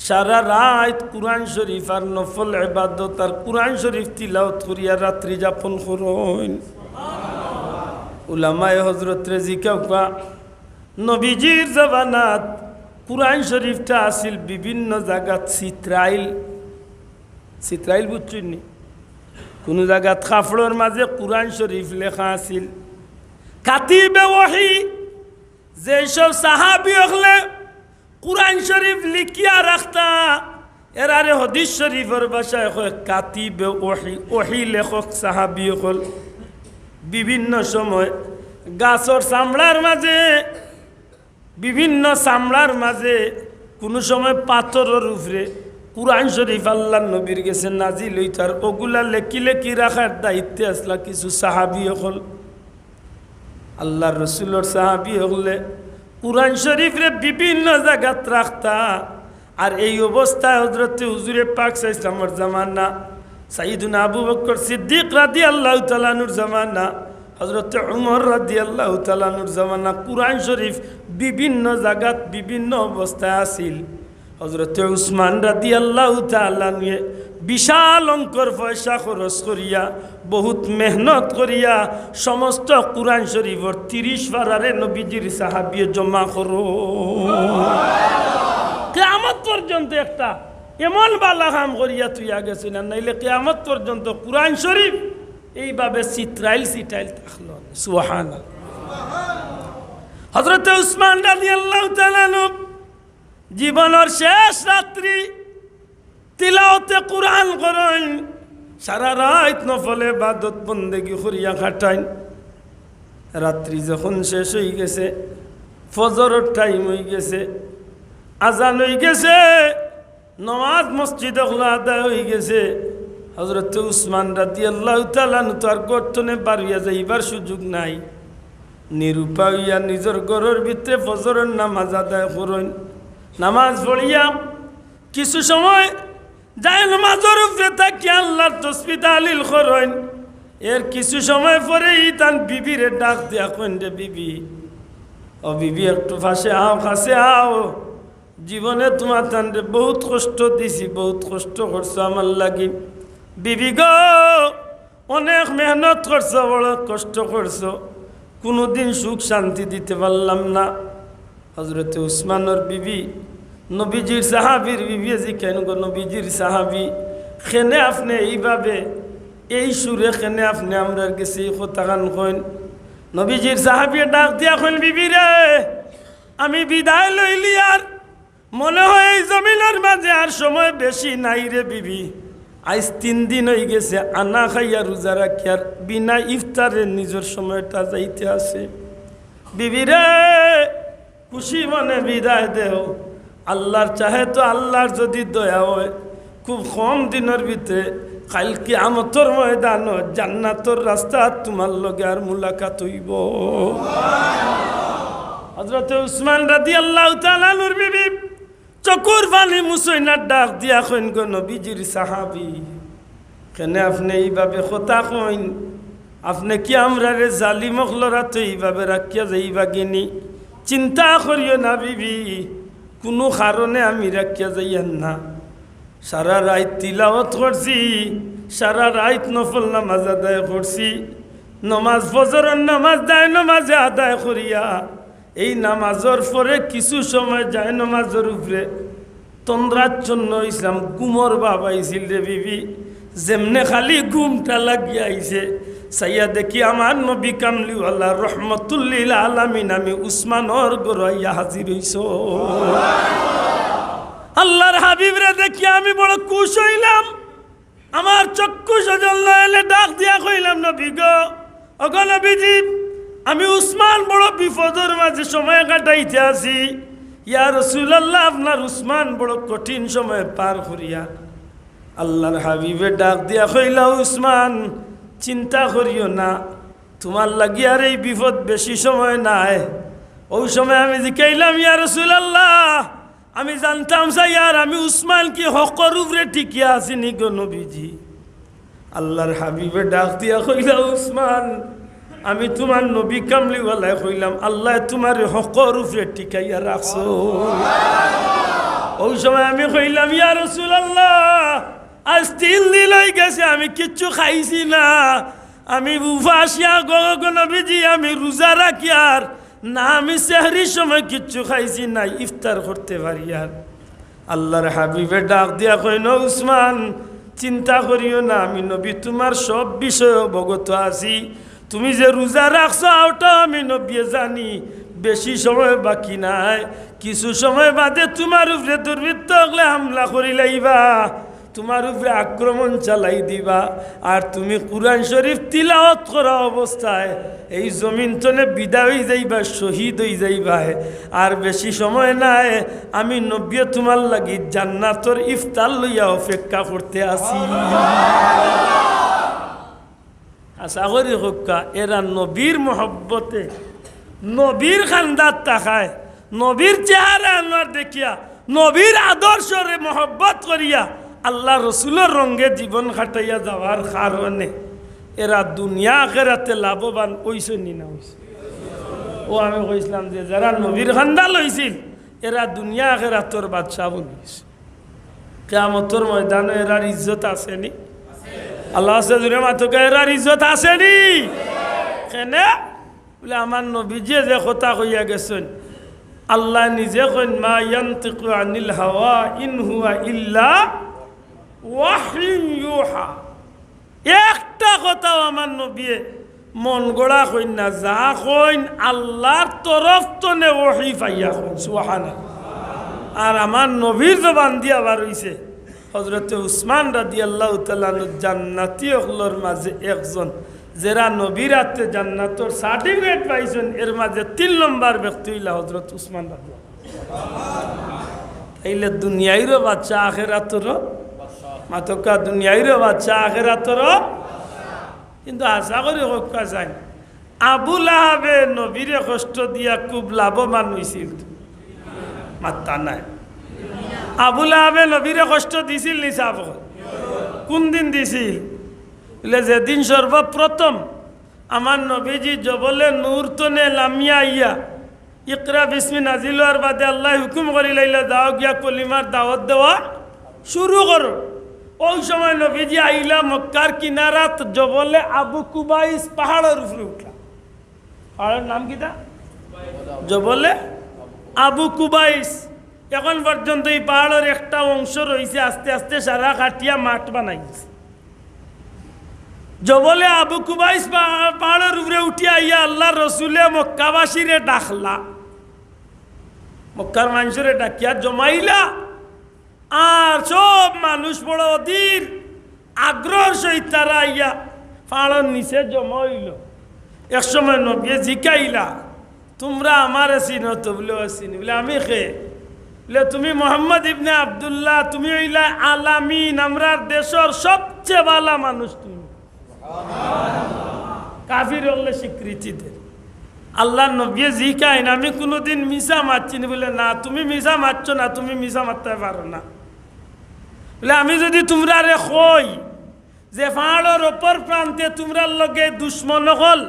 সারা রাত কুরআন শরীফ আর নফল ইবাদত আর কুরআন শরীফ তিলাওয়াত করিয়া রাত্রি যাপন করেন। উলামায়ে হযরত জিকাওয়া নবীজির জামানাত কুরআন শরীফটা আসিল বিভিন্ন জায়গা চিত্রাইল বুঝছেন নি, কোনো জায়গা কাপড়ের মাঝে কুরআন শরীফ লেখা আসিল। কাতিবে ওহী যেসব সাহাবী হলে কুরআন শরীফ লিখিয়া রাখতা, এরারে হাদিস শরীফের ভাষায় কয় কাতিবে ওহী। ওহী লেখক সাহাবী হল বিভিন্ন সময় গাছর চামড়ার মাঝে, বিভিন্ন চামড়ার মাঝে, কোনো সময় পাথরের উপরে কুরআন শরীফ আল্লাহর নবীর গেছে নাজিল হইতার, ওগুলা লেখি লেখি রাখার দায়িত্বে আসলা কিছু সাহাবী হল। আল্লাহর রসুলের সাহাবী হলে কুরআন শরীফরে বিভিন্ন জায়গাত রাখতা। আর এই অবস্থায় হযরত হুজুরে পাক সাল্লাল্লাহু আলাইহি জামানা সাইয়্যিদুনা আবু বকর সিদ্দিক রাদিয়াল্লাহু তাআলা আনহুর জামানা হযরত উমর রাদিয়াল্লাহু তাআলা আনহুর জামানা কুরআন শরীফ বিভিন্ন জায়গাত বিভিন্ন অবস্থায় আছিল। হযরত উসমান রাদিয়াল্লাহু তাআলা নিয়ে বিশাল অঙ্কর পয়সা খরচ করিয়া বহুত মেহনত করিয়া সমস্ত কুরআন শরীফের 30 পারারে নবীজির সাহাবী জমা করো। কিয়ামত পর্যন্ত একটা এমন বালা কাম করিয়া তুইয়া গেছিল, নাইলে কিয়ামত পর্যন্ত কুরআন শরীফ এইভাবে চিত্রাইল থাকলো। সুবহানাল্লাহ। হযরত উসমান রাদিয়াল্লাহু তাআলা আনহু জীবনের শেষ রাত্রি তিলাওয়াতে কুরআন করেন, সারা রাত নফলে ইবাদত বন্দেগি করিয়া কাটাইন। রাত্রি যখন শেষ হয়ে গেছে, ফজরের টাইম হয়ে গেছে, আজান হয়ে গেছে, নামাজ মসজিদে আদায় হয়ে গেছে, হযরত উসমান রাদিয়াল্লাহু তাআলা আনহু তার গর্তনে বাড়িয়া যাইবার সুযোগ নাই। নিরুপায় হইয়া নিজের ঘরের ভিতরে ফজরের নামাজ আদায় করেন। নামাজ পড়িয়া কিছু সময় যায় নামাজের উপরে থাকি আল্লাহর তাসবিহ তাহলিল করেন। এর কিছু সময় পরেই তার বিবিরে ডাক দিয়া কইন, রে বিবি, ও বিবি একটু পাশে আও, কাছে আও, জীবনে তোমার তানরে বহুত কষ্ট দিছি, বহুত কষ্ট করছো আমার লাগি। বিবি গো, অনেক মেহনত করছো, বড় কষ্ট করছো, কোনোদিন সুখ শান্তি দিতে পারলাম না। হযরত উসমানের বিবি নবীজির সাহাবীর বিবি জিজ্ঞাসা গো, নবীজির সাহাবী খেনে আপনি এইভাবে এই সুরে খেনে আপনি আমরার কাছে কথা গান কইন? নবীজির সাহাবী ডাক দিয়া কইন, বিবি রে, আমি বিদায় লইলি, আর মনে হয় এই জমিনের মাঝে আর সময় বেশি নাই রে বিবি। আজ 3 দিন হয়ে গেছে আনা খাইয়া রোজা রাখি, আর বিনা ইফতারে নিজের সময়টা যাইতে আছে। বিবি রে, খুশি মনে বিদায় দেও। আল্লাহর চাহে তো আল্লাহর যদি দয়া হয়, খুব কম দিনের ভিতরে কাল কিয়ামতের ময়দান জান্নাতের রাস্তা তোমার লগে আর মুলাকাত হইব। হযরত উসমান রাদিয়াল্লাহু তাআলা আনহুর বিবি চকুর পানি মুছইনা ডাক দিয়া কইন, গো নবীজির সাহাবী, কেন আপনি এইভাবে কথা কইন? আপনি কি আমরা রে জালিমক লড়াতে এইভাবে রাখিয়া যাইবা গিনি? চিন্তা করিও না বিবি, কোনো কারণে আমি রাখিয়া যাইয়ান না। সারা রাত তিলাওয়াত করছি, সারা রাত নফল নামাজ আদায় করছি, নমাজ ফজরের নামাজ দায় নামাজে আদায় করিয়া এই নামাজের পরে কিছু সময় যায় নামাজের উপরে তন্দ্রাচ্ছন্ন ইসলাম ঘুমর বাবা আইছিল রে বিবি। যেমনে খালি ঘুমটা লাগিয়া আইছে, সাইয়া দেখি আমার নবী কামলিওয়ালা রহমতুল্লিল আলামিন আমি উসমানর গড়াইয়া হাজির হইছ। আল্লাহর হাবিব রে দেখি আমি বড় খুশ হইলাম। আমার চক্ষু সজল এলে ডাক দিয়া কইলাম, নবী গো, ওগো নবীজি, আমি উসমান বড় বিপদের মাঝে সময় কাটাইতে আছি। ইয়া রাসূলুল্লাহ, আপনার উসমান বড় কঠিন সময় পার করিয়া। আল্লাহর হাবিবে ডাক দিয়া কইলা, উসমান, চিন্তা করিও না, তোমার লাগি আর এই বিপদ বেশি সময় নাই। ওই সময় আমি জিকাইলাম, ইয়া রাসূলুল্লাহ, আমি জানতাম স্যার আমি উসমান কি হকর উপরে টিকিয়া আছি নি গো নবীজি। আল্লাহর হাবিবে ডাক দিয়া কইলা, উসমান, আমি তোমার নবী কামলিওয়ালায় কইলাম, আল্লাহ তোমার হকর উপরে টিকাইয়া রাখছো। ওই সময় আমি কইলাম, ইয়া রাসূলুল্লাহ, আজ 3 দিন হয়ে গেছে আমি কিচ্ছু খাইছি না, আমি উপাসিয়া গো নবীজি, আমি রোজা রাখি, আর না আমি সেহরির সময় কিচ্ছু খাইছি না, ইফতার করতে পারি। আর আল্লাহর হাবিবে ডাক দিয়া কইল, উসমান, চিন্তা করিও না, আমি নবী তোমার সব বিষয়ে অবগত আছি। তুমি যে রোজা রাখছো ওটা আমি নবী জানি। বেশি সময় বাকি নাই, কিছু সময় বাদে তোমার উপরে দুর্বৃত্ত হলে হামলা করি লাইবা, তোমার উপরে আক্রমণ চালাই দিবা, আর তুমি কুরআন শরীফ তিলাওয়াত করা অবস্থায় এই জমিন তনে বিদায় হয়ে যাইবা, শহীদ হয়ে যাইবা। আর বেশি সময় নাই, আমি নবী তোমার লাগি জান্নাতের ইফতার লইয়া অপেক্ষা করতে আসি। আশা করি হক্কা এরা নবীর মহব্বতে, নবীর খান্দাত তাকায়, নবীর চেহারা আনোয়ার দেখিয়া, নবীর আদর্শরে মহব্বত করিয়া আল্লাহ রসুলের রঙে জীবন কাটাইয়া যাওয়ার কারণে এরা দুনিয়া আখেরাতে লাভবান হইছে নি না হইছে? ও আমি কইছিলাম যে যারা নবীর খান্দাল হইছিল এরা দুনিয়া আখেরাতর বাদশা বনিছে। কিয়ামতের ময়দানে এরার ইজ্জত আসেনি? আল্লাহ আছে জুড়ে মাতকে এরার ইজ্জত আসেনি? কেন বলে আমার নবীজি যে কথা কইয়া গেছেন, আল্লাহ নিজে কইন মা ইয়ানতিকু আনিল হাওয়া ইন হুয়া ইল্লা ওয়াহয়ুন ইউহা। একটা কথাও আমার নবী মন গড়া কইন না, যা কইন আল্লাহর তরফ তনে ওহী পাইয়া কইন। সুবহানাল্লাহ। আর আমার নবীর জবান দিয়া বার হইছে হযরতে উসমান রাদিয়াল্লাহু তাআলা জান্নাতি হলর মাঝে একজন, যারা নবীর হাতে জান্নাতর সার্টিফিকেট পাইছেন এর মাঝে 3 নম্বর ব্যক্তি হইলা হযরত উসমান রাদিয়াল্লাহু তাইলে দুনিয়াইরও বাচ্চা আখিরাতেরও মাতকা দুনিয়াইরও বাচ্চা আখিরাতেরও। কিন্তু আশা করি হকা যায় আবু লাহাবে নবীরে কষ্ট দিয়া খুব লাভবান হইছিল মাত্তা নাই। আবু লাহাবে নবীরে কষ্ট দিছিল নি সাব? কোন দিন দিছিল? বলে যেদিন সর্বপ্রথম আমার নবীজি জবলে নূর তনে লামিয়া আইয়া ইকরা বিসমি নাজিল হওয়ার বাদে আল্লাহ হুকুম করি লাইলা দাও গিয়া কলিমার দাওয়াত দেওয়া শুরু করো। ওই সময় নবীজি আইলা মক্কার কিনারাত জবলে আবু কুবাইস পাহাড়ের উপরে উঠলা। পাহাড়ের নাম কিটা? জবলে আবু কুবাইস। এখন পর্যন্ত এই পাহাড়ের একটা অংশ রয়েছে, আস্তে আস্তে সারা কাটিয়া মাঠ বানাইছে। জবলে আবু কুবাইস পাহাড়ের উপরে উঠিয়া আইয়া আল্লাহ রসুলে মক্কাবাসীরে ডাকলা, মক্কার মানুষরে ডাকিয়া জমাইলা। আর সব মানুষ বড় অধীর আগ্রহ সহিত তারা আইয়া পাহাড়ের নিচে জমা হইল। এক সময় নবী জিকাইলা তোমরা আমার চিনো তো? বলে চিনি। বলে আমি খে? বলে তুমি মোহাম্মদ ইবনে আব্দুল্লাহ, তুমি হইলা আলামিন, আমরার দেশের সবচেয়ে ভালো মানুষ তুমি। কাফির হলে স্বীকৃতি দে। আল্লাহ নবী জিকাইন আমি কোনোদিন মিশা মারছি না? বলে না, তুমি মিশা মারছো না, তুমি মিশা মারতে পারো না। বলে আমি যদি তোমরা রে কই যে পাহাড়ের অপর প্রান্তে তোমরার লগে দুশ্মন হল,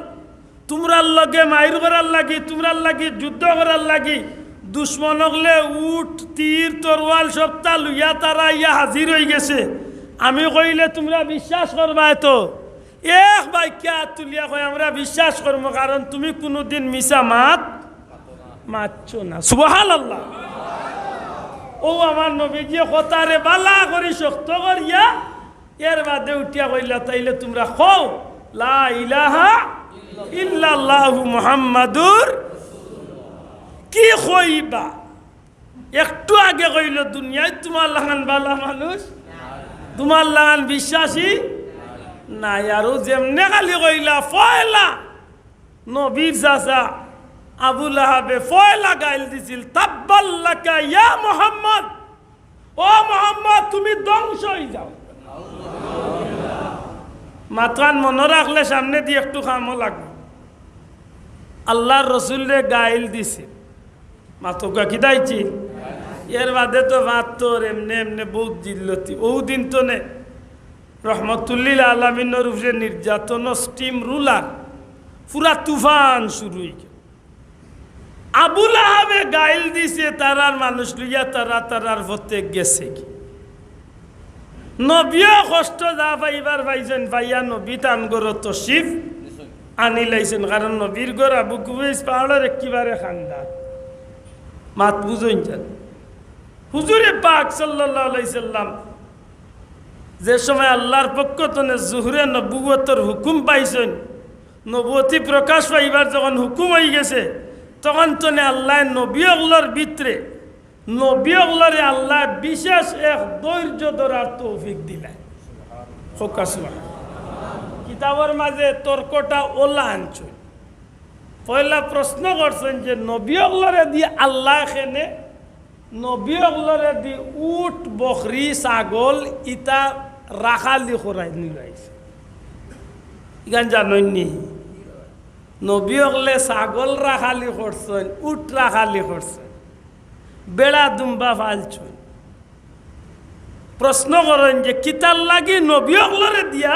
তোমরার লগে মাইর করার লাগি, তোমরার লাগি যুদ্ধ করার লাগি দুশ্মন হলে উঠ তীর তরোয়াল সবটা লইয়া তারা ইয়া হাজির হয়ে গেছে, আমি কইলে তোমরা বিশ্বাস করবা? তো এক বাক্যা তুলিয়া কয় আমরা বিশ্বাস করবো, কারণ তুমি কোনোদিন মিশা মারছো না। সুবহানাল্লাহ। ও আমার নবীজি কথারে বালা করি শক্ত করিয়া এর বাদে উঠিয়া কইলা তাইলে তোমরা কও লা ইলাহা ইল্লাল্লাহু মুহাম্মাদুর। কি কইবা? একটু আগে কইল দুনিয়ায় তোমার লাগান বালা মানুষ, তোমার লাগান বিশ্বাসী নাই। আরো যেমনে খালি কইলা ফয়লা নবীর চাচা আবু লাহাবে ফয়লা গাইল দিছিল তাব্বাল্লাকা ইয়া মুহাম্মদ, ও মুহাম্মদ তুমি ধ্বংস হয়ে যাও। মাত্রান মনে রাখলে সামনে দিয়ে একটু খামো লাগবে। আল্লাহর রসুলরে গাইল দিছে মাতকা কি দাইছি। এর বাদে তো মাত্র এমনি এমনি বহুত জিল্লতি। ও দিন তো নে রহমতুল্লিল আলমিনের উপরে নির্যাতন স্টিম রুলার পুরা তুফান শুরু হয়ে গেল। আবু লাহাবে গাইল দিছে তারার মানুষ লইয়া তারার পথে গেছে কি নবীও কষ্ট যা পাইবার পাইছেন পাইয়া নবী তান গর তশিফ আনি লাইছেন, কারণ নবীর গর আবু কুবাইস পাহাড়ের একেবারে খানদান মাত বুঝইন যান। হুজুরে পাক সাল্লাল্লাহু আলাইহি সাল্লাম যে সময় আল্লাহর পক্ষ থেকে জুহরে নবুয়তের হুকুম পাইছেন, নবুয়তি প্রকাশ পাইবার যখন হুকুম হয়ে গেছে তখন তো আল্লাহ নবীগুলোর ভিতরে নবীগুলোরে আল্লাহ বিশেষ এক ধৈর্য ধরার তৌফিক দিলেন। কিতাবের মাঝে তর্কটা ওলা আনছেন। পয়লা প্রশ্ন করছেন যে নবীগুলোরে দিয়ে আল্লাহ এখানে নবীগুলোরে দিয়ে উট বকরি ছাগল ইটা রাখালি করাই নিলাইছে। ইগান জানেননি নবী হলে ছাগল রাখালি করছেন, উট রাখালি করছেন, বেড়া দুম্বা ফালছেন। প্রশ্ন করেন যে কিতার লাগি নবী হলরে দিয়া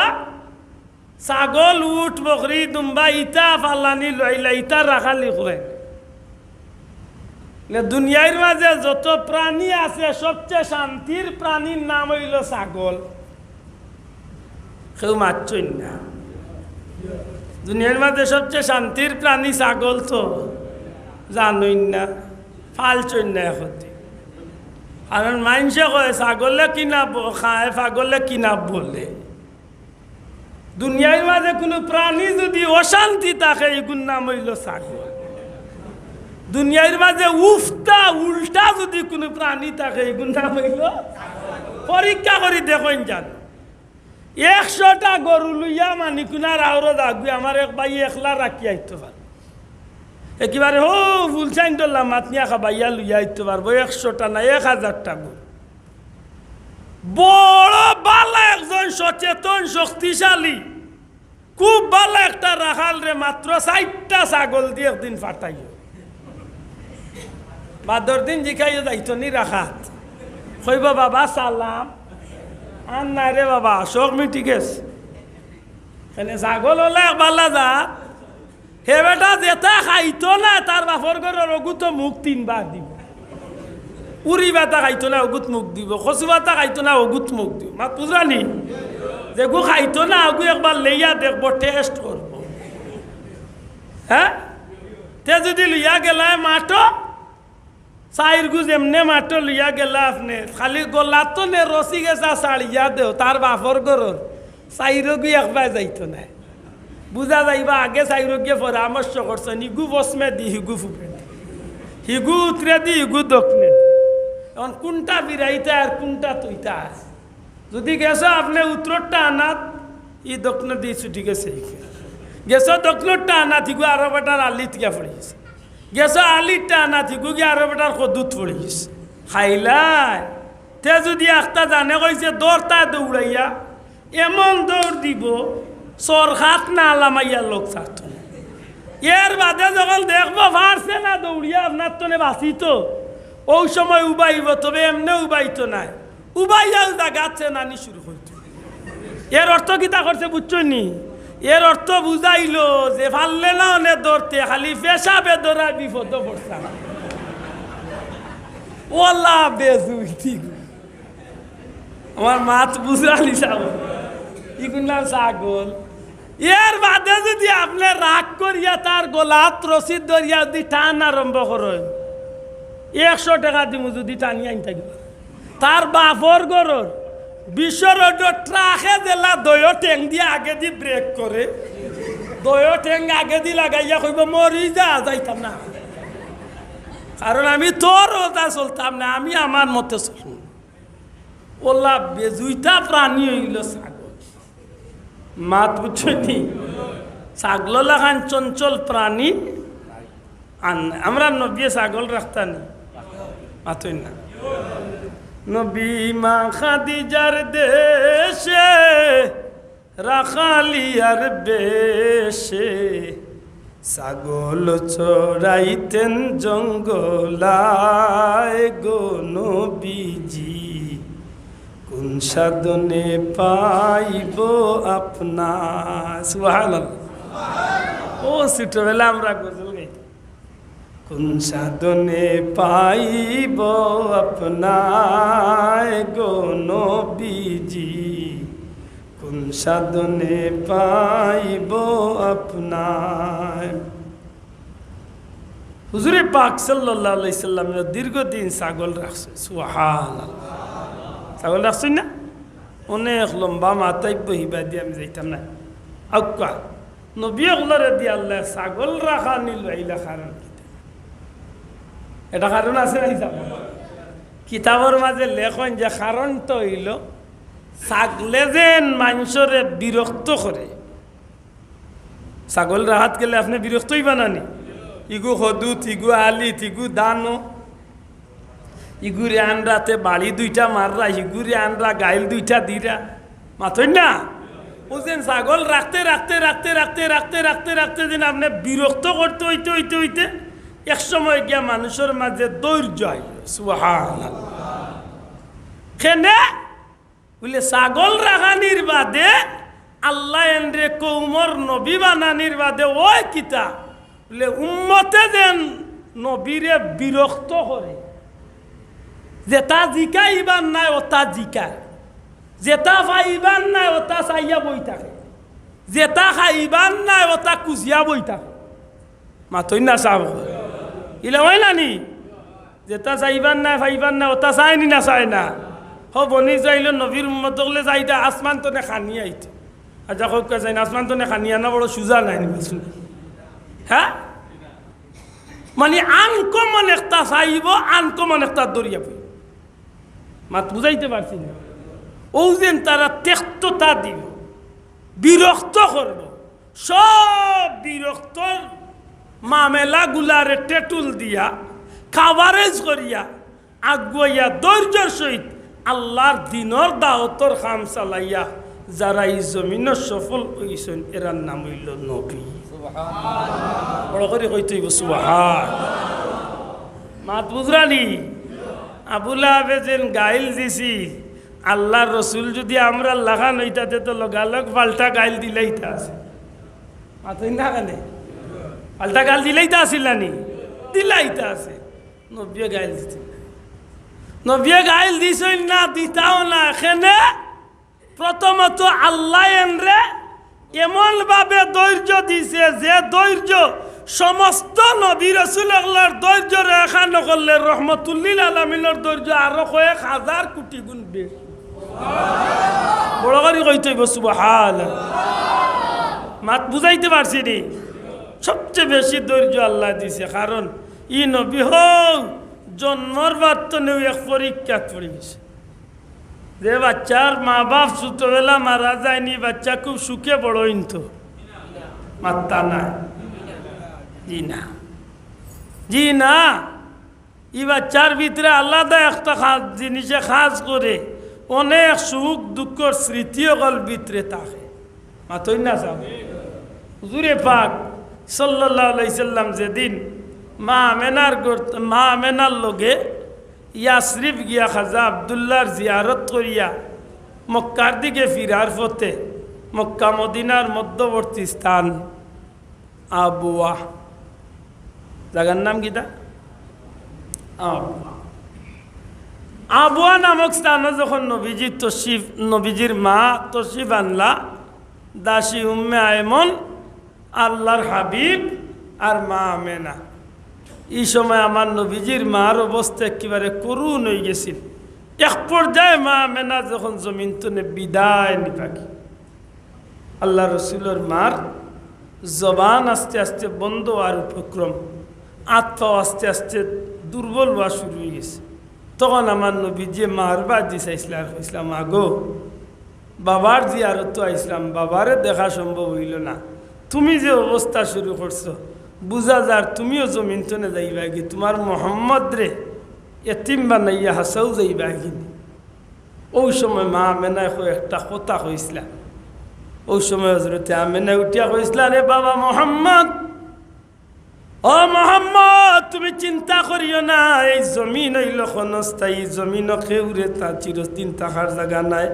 ছাগল উট বকরি দুম্বা ইটা ফাল্লানি লইলা ইটা রাখালি করে দুনিয়ার মাঝে যত প্রাণী আছে সবচেয়ে শান্তির প্রাণীর নাম হইল ছাগল। কেউ মারছই না। দুনিয়ার মাঝে সবচেয়ে শান্তির প্রাণী ছাগল তো জানই না, ফালছই না এখন। কারণ মানুষে কয় ছাগলে কিনা খায়, পাগলে কিনা বলে। দুনিয়ার মাঝে কোনো প্রাণী যদি অশান্তি থাকে এগুলোর নাম হইল ছাগল। দুনিয়ার মাঝে উফটা উল্টা যদি কোনো প্রাণী থাকে এগুলোর নাম হইল। পরীক্ষা করি দেখেন যান 100টা গরু লইয়া মানি কুনার আওরো থাকবে, আমার এক ভাই একলা রাখি আইতে পারে। একেবারে হো ফুলচাইন দল্লা মাতনিয়া খাবাইয়া লইয়া আইতে পারবো 100টা না 1000টা গরু। বড় বালা একজন সচেতন শক্তিশালী খুব ভালো একটা রাখাল রে মাত্র 4টা ছাগল দিয়ে একদিন ফাটাইও। বাদর দিন জিখাইও যাইতো নি রাখাত, কইব বাবা সালাম, আর নাই রে বাবা শোক মি ঠিক আছে। এখানে ছাগল হলে বালা যা হে বেটা যেটা খাইতো না তার বাপর ঘরের অগুত মুখ 3বার দিব। উড়ি বাতা খাইতো না অগুত মুখ দিব, কচু বাতা খাইতো না অগুত মুখ দিব। মা বুঝানি যেগু খাইতো না আগু একবার লইয়া দেখবো, টেস্ট করবো। হ্যাঁ তে যদি লইয়া গেলায় মাটো 4 গুজ এমনে মাটো লইয়া গেলা আপনি খালি গলা তো নে রসি গেছা ছাড়িয়া দেও, তার বাপর ঘরের 4 গু একবার যাইতো না। বুঝা যাইবা আগে 4 গিয়ে পরামর্শ করছেন হিগু বসমে দি হিগু ফুপে হিগু উতরে দি হিগু দক্ষিণে। এখন কোনটা বিরাইতা আর কোনটা তুইতা আছে। যদি গেছো আপনি উত্তরটা আনাত ই দক্ষিণ দিয়ে ছুটি গেছে, গেছো দক্ষিণটা আনাত হিগু আরো বেটার আলিত গিয়া পড়ে গেছে, গেছো আলিরটা আনাত হিগু গিয়া আরো বেটার কদুত পড়ে গেছে। খাইলাই তে যদি একটা জানে কইছে দৌড়টা দৌড়াইয়া এমন দৌড় দিব সর হাত না লামাইয়া লোক ছাড়ত না। এর বাদে যখন দেখবো পারছে না দৌড়িয়া আপনার তনে বাঁচিত, ওই সময় উবাইব, তবে এমনি উবাইতো নাই, উবাইয়াও জাগাচ্ছে নানি শুরু হইত। এর অর্থ কিতা করছে বুঝছো নি? এর অর্থ বুঝাইলো যে পারলে না অনেক ধরতে খালি পেশাবে ধরার বিপদ পড়ছে। ওলা বেজুইতি আমার মাছ বুঝালি সাব ইগুলাম ছাগল। এর বাদে যদি আপনি রাগ করিয়া তার গোলাত রসিদ ধরিয়া যদি টান আরম্ভ করেন 100 টাকা দিব যদি টানি আইন থাকবে। তার বাপর গরর বিশ্ব রোড ট্রাকে জেলা দয় ঠেং দিয়ে আগে দি ব্রেক করে, দয় ঠেং আগে দি লাগাইয়া কইব মরি যা যাইতাম না, কারণ আমি তোর ওটা চলতাম না, আমি আমার মতে চলব। ওলা বেজুইতা প্রাণী হইল ছাগল। মাত বুঝছো নি? ছাগল লাগান চঞ্চল প্রাণী আমরা নবী ছাগল রাখতানি মাতই না। নবী মা খাদিজার দেশে রাখালিয়ার বেশে ছাগল চড়াইতেন জঙ্গলায় গো নবীজি, কোন সাধনে পাইব আপনার। সুবহানাল্লাহ। ও ছোটবেলা আমরা গজল গাইতাম, কোন সাধনে পাইব আপনার গো নবীজি, কোন সাধনে পাইব আপনার। হুজুরে পাক সাল্লাল্লাহু আলাইহি সাল্লামের দীর্ঘদিন ছাগল রাখছে। সুবহানাল্লাহ। ছাগল রাখছেন না? অনেক লম্বা মাথায় বহিবা দিয়ে আমি যাইতাম না। আক্কা নবী ওগুলোরে দিয়ে আল্লাহ ছাগল রাখা নিল এইলা কারণ এটা কারণ আছে না হিসাব কিতাবের মাঝে লেখন যে কারণ তো হইল ছাগলে যেন মানুষরে বিরক্ত করে। ছাগল রাহাত গেলে আপনি বিরক্তই বানানি, ইগু হদুত, ইগু আলিত, ইগু দানো, ইগুরে আনরাতে বাড়ি 2টা মাররা, ইগুরে আনরা গাইল 2টা দিরা মাথই না। বুঝছেন ছাগল রাখতে রাখতে রাখতে রাখতে রাখতে রাখতে রাখতে দিন আপনি বিরক্ত করতে হইতে হইতে হইতে এক সময় গিয়া মানুষের মাঝে ধৈর্য আইল। সুবহানাল্লাহ। কেনে বলে ছাগল রাখানির বাদে আল্লাহ এনরে কৌমর নবী বানানির বাদে ওই কিতা বলে উম্মতে যেন নবীরে বিরক্ত করে, যেটা জিকাইবার নাই ওটা জিকায়, যেটা পাইবার নাই ওটা চাইয়া বই থাকে, যেটা খাইবার নাই ওটা কুচিয়া বই থাকে। মাথই না চাব ইলে হয় নানি, যেটা চাইবার নাই ফাইবার না ওটা চায়নি না চায় না। হ বনি যাইল নবীর উম্মত হলে যাইটা আসমান তো নে খানি আইতে, আচ্ছা হোক চাই না আসমান তো নে খানি আনা বড় সুজা নাই নিবেছিল। হ্যাঁ মানে আনকমন একটা চাইব, আনকমন একটা দরিয়া বই। মাত বুঝাইতে পারছি না? ও যেন তারা তেক্ততা দিব, বিরক্ত করব, সব বিরক্তর মামেলা গুলারে টেটুল দিয়া খাবারেজ করিয়া আগুয়া ধৈর্যের সহিত আল্লাহর দিনর দাওয়াতর কাম চালাইয়া যারা এই জমিনের সফল হইছেন এরার নাম হইল নবী। বড় করে কইতে হইব সুবহান। মাত বুঝরানি আবুল আহাবে যেন গাইল দিছি, আল্লাহর রসুল যদি আমরা লাগান হইতাতে তো লগালগ পাল্টা গাইল দিলেইতা আছে। মাতই না কেন পাল্টা গাল দিলেইতা আসিল নানি, দিলাইতা আছে। নবিয়ে গাইল দিত, নবিয়ে গাইল দিছ না, দিতাও না। এখানে প্রথমত আল্লাহ এনরে এমন ভাবে ধৈর্য দিছে যে ধৈর্য সমস্ত নবী রাসূলুল্লাহর ধৈর্য রেখা নকরলে রহমতুল্লিল আলামিনের ধৈর্য আরো কয়েক হাজার কোটি গুণ বেশি। বড় করে কইতে হইব সুবহানাল্লাহ। মাত বুঝাইতে পারছি নি? সবচেয়ে বেশি ধৈর্য আল্লাহ দিছে, কারণ ই নবী হোক জন্মর বাদ নেও এক পরীক্ষাত পড়ে গেছে। যে বাচ্চার মা বাপ ছোটবেলা মারা যায়নি, বাচ্চা খুব সুখে বড় হইতো, মাত্তা নাই। জি না, জি না, ই বাচ্চার ভিতরে আলাদা একটা জিনিসে খাস করে অনেক সুখ দুঃখর স্মৃতিও গল ভিতরে থাকে। মাতই না যাব হুজুরে পাক সাল্লাল্লাহু আলাইহি সাল্লাম যেদিন মা আমেনার লগে ইয়াসরিফ গিয়া খাজা আব্দুল্লাহর জিয়ারত করিয়া মক্কার দিকে ফিরার পথে মক্কা মদিনার মধ্যবর্তী স্থান আবুয়া, জায়গার নাম কিটা আবুয়া। আবুয়া নামক স্থানে যখন নবীজির মা তশরিফ আনলা, দাসী উম্মে আয়মন, আল্লাহর হাবিব আর মা আমেনা, এই সময় আমার নবীজির মার অবস্থা একেবারে করুণ হয়ে গেছিল। এক পর্যায়ে মা আমেনা যখন জমিন তনে বিদায় নিপাকি, আল্লাহ রসুলের মার জবান আস্তে আস্তে বন্ধ আর উপক্রম, আত্মাও আস্তে আস্তে দুর্বল হওয়া শুরু হয়ে গেছে। তখন আমার নবীজি মার বাজি চাইছিলাম, ইসলাম আগো বাবার জিয়ারত আইসলাম, বাবারে দেখা সম্ভব হইল না, তুমি যে অবস্থা শুরু করছো বুঝা যার তুমিও জমিন তনে যাইবা কি, তোমার মোহাম্মদ রে এতিম বানাইয়া হাসাও যাইবা কি। ওই সময় মা আমেনা একটা কথা কইসলা, ওই সময় হজরতে আমেনা উঠিয়া কইসলা, রে বাবা মোহাম্মদ, ও মোহাম্মদ তুমি চিন্তা করিও না, এই জমিন হইল ক্ষণস্থায়ী, জমিন কেউরে তা চিরদিন থাকার জায়গা নাই।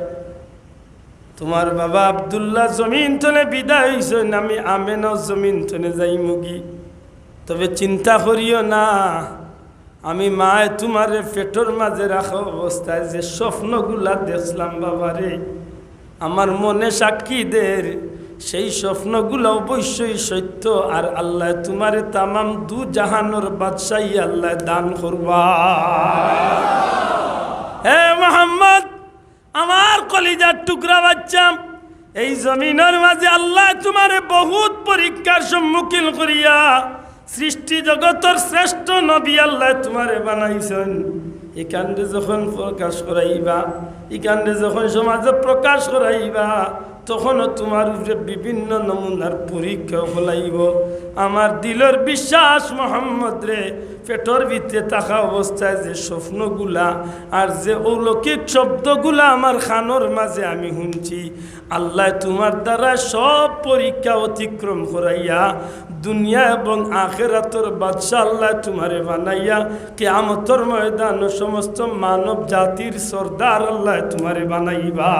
তোমার বাবা আব্দুল্লাহ জমিন তনে বিদায় হইছেন, আমি আমেনা জমিন তনে যাই মুগি, তবে চিন্তা করিও না, আমি মায় তোমারে পেটর মাঝে রাখা অবস্থায় যে স্বপ্নগুলা দেখলাম বাবারে, আমার মনে সাক্ষী দের সেই স্বপ্নগুলো অবশ্যই সত্য, আর আল্লাহ তোমারে তামাম দু জাহানোর বাদশাহী আল্লাহ দান করবা। হে মোহাম্মদ, আমার কলিজার টুকরা বাচ্চা, এই জমিনের মাঝে আল্লাহ তোমারে বহুত পরীক্ষার সম্মুখীন করিয়া সৃষ্টি জগতের শ্রেষ্ঠ নবী আল্লাহ তোমারে বানাইছেন। এখানে যখন প্রকাশ করাইবা, এখানে যখন সমাজে প্রকাশ করাইবা, তখনও তোমার উপরে বিভিন্ন নমুনার পরীক্ষা হলাইব। আমার দিলের বিশ্বাস মোহাম্মদ রে, পেটর ভিতরে থাকা অবস্থায় যে স্বপ্নগুলা আর যে অলৌকিক শব্দগুলা আমার খানোর মাঝে আমি শুনছি, আল্লাহ তোমার দ্বারা সব পরীক্ষা অতিক্রম করাইয়া দুনিয়া এবং আখেরাতর বাদশা আল্লাহ তোমারে বানাইয়া কিয়ামতের ময়দান সমস্ত মানব জাতির সর্দার আল্লাহ তোমারে বানাইবা।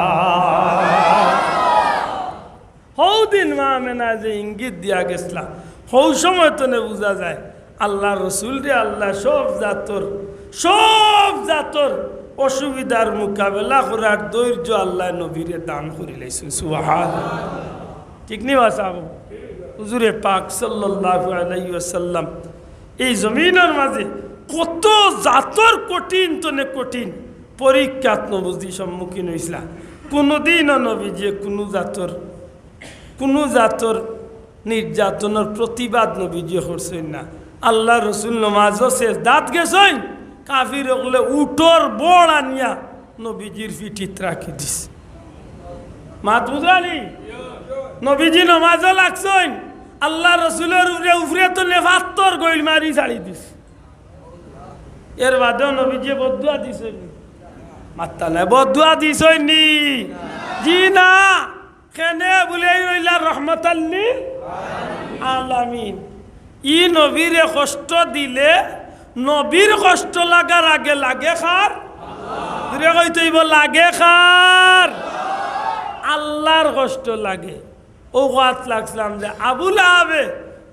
আমেনা যে ইঙ্গিত দিয়া গেছলা হৌ সময় তো বোঝা যায় আল্লাহ রসুল রে আল্লাহ সব জাতর অসুবিধার মোকাবেলা করার ধৈর্য আল্লাহ নবীরে দান করে লাইছেন সুবহানাল্লাহ ঠিক নি বাসা হুজুরে পাক সাল্লাল্লাহু আলাইহি ওয়াসাল্লাম এই জমিনের মাঝে কত জাতর কঠিন তনে কঠিন পরীক্ষাত নবী সম্মুখীন হইছিলা কোনোদিনও নবীজি কোনো জাতর নির্যাতনের প্রতিবাদ নবীজি করছেন না আল্লাহ রসুল নমাজও শেষ দাঁত গেছেন কাফির হলে উঠোর বড় আনিয়া নবীজির পিঠিত রাখি দিস মাত বুঝালি নবীজি নমাজও লাগছেন আল্লাহ রসুলের উপরে তো নেফাত্তর গইল মারি ছাড়ি দিস এর বাদেও নবীজি বদুয়া দিছেন মাত্তা নাই বদুয়া দিছেন নি জি না কেনে বলে রইলা রহমতাল লিল আলামিন ই নবীরে কষ্ট দিলে নবীর কষ্ট লাগার আগে লাগে খার দূরে কইতেইব লাগে খার আল্লাহর কষ্ট লাগে ও গাত লাগছিলাম যে আবুল আহাবে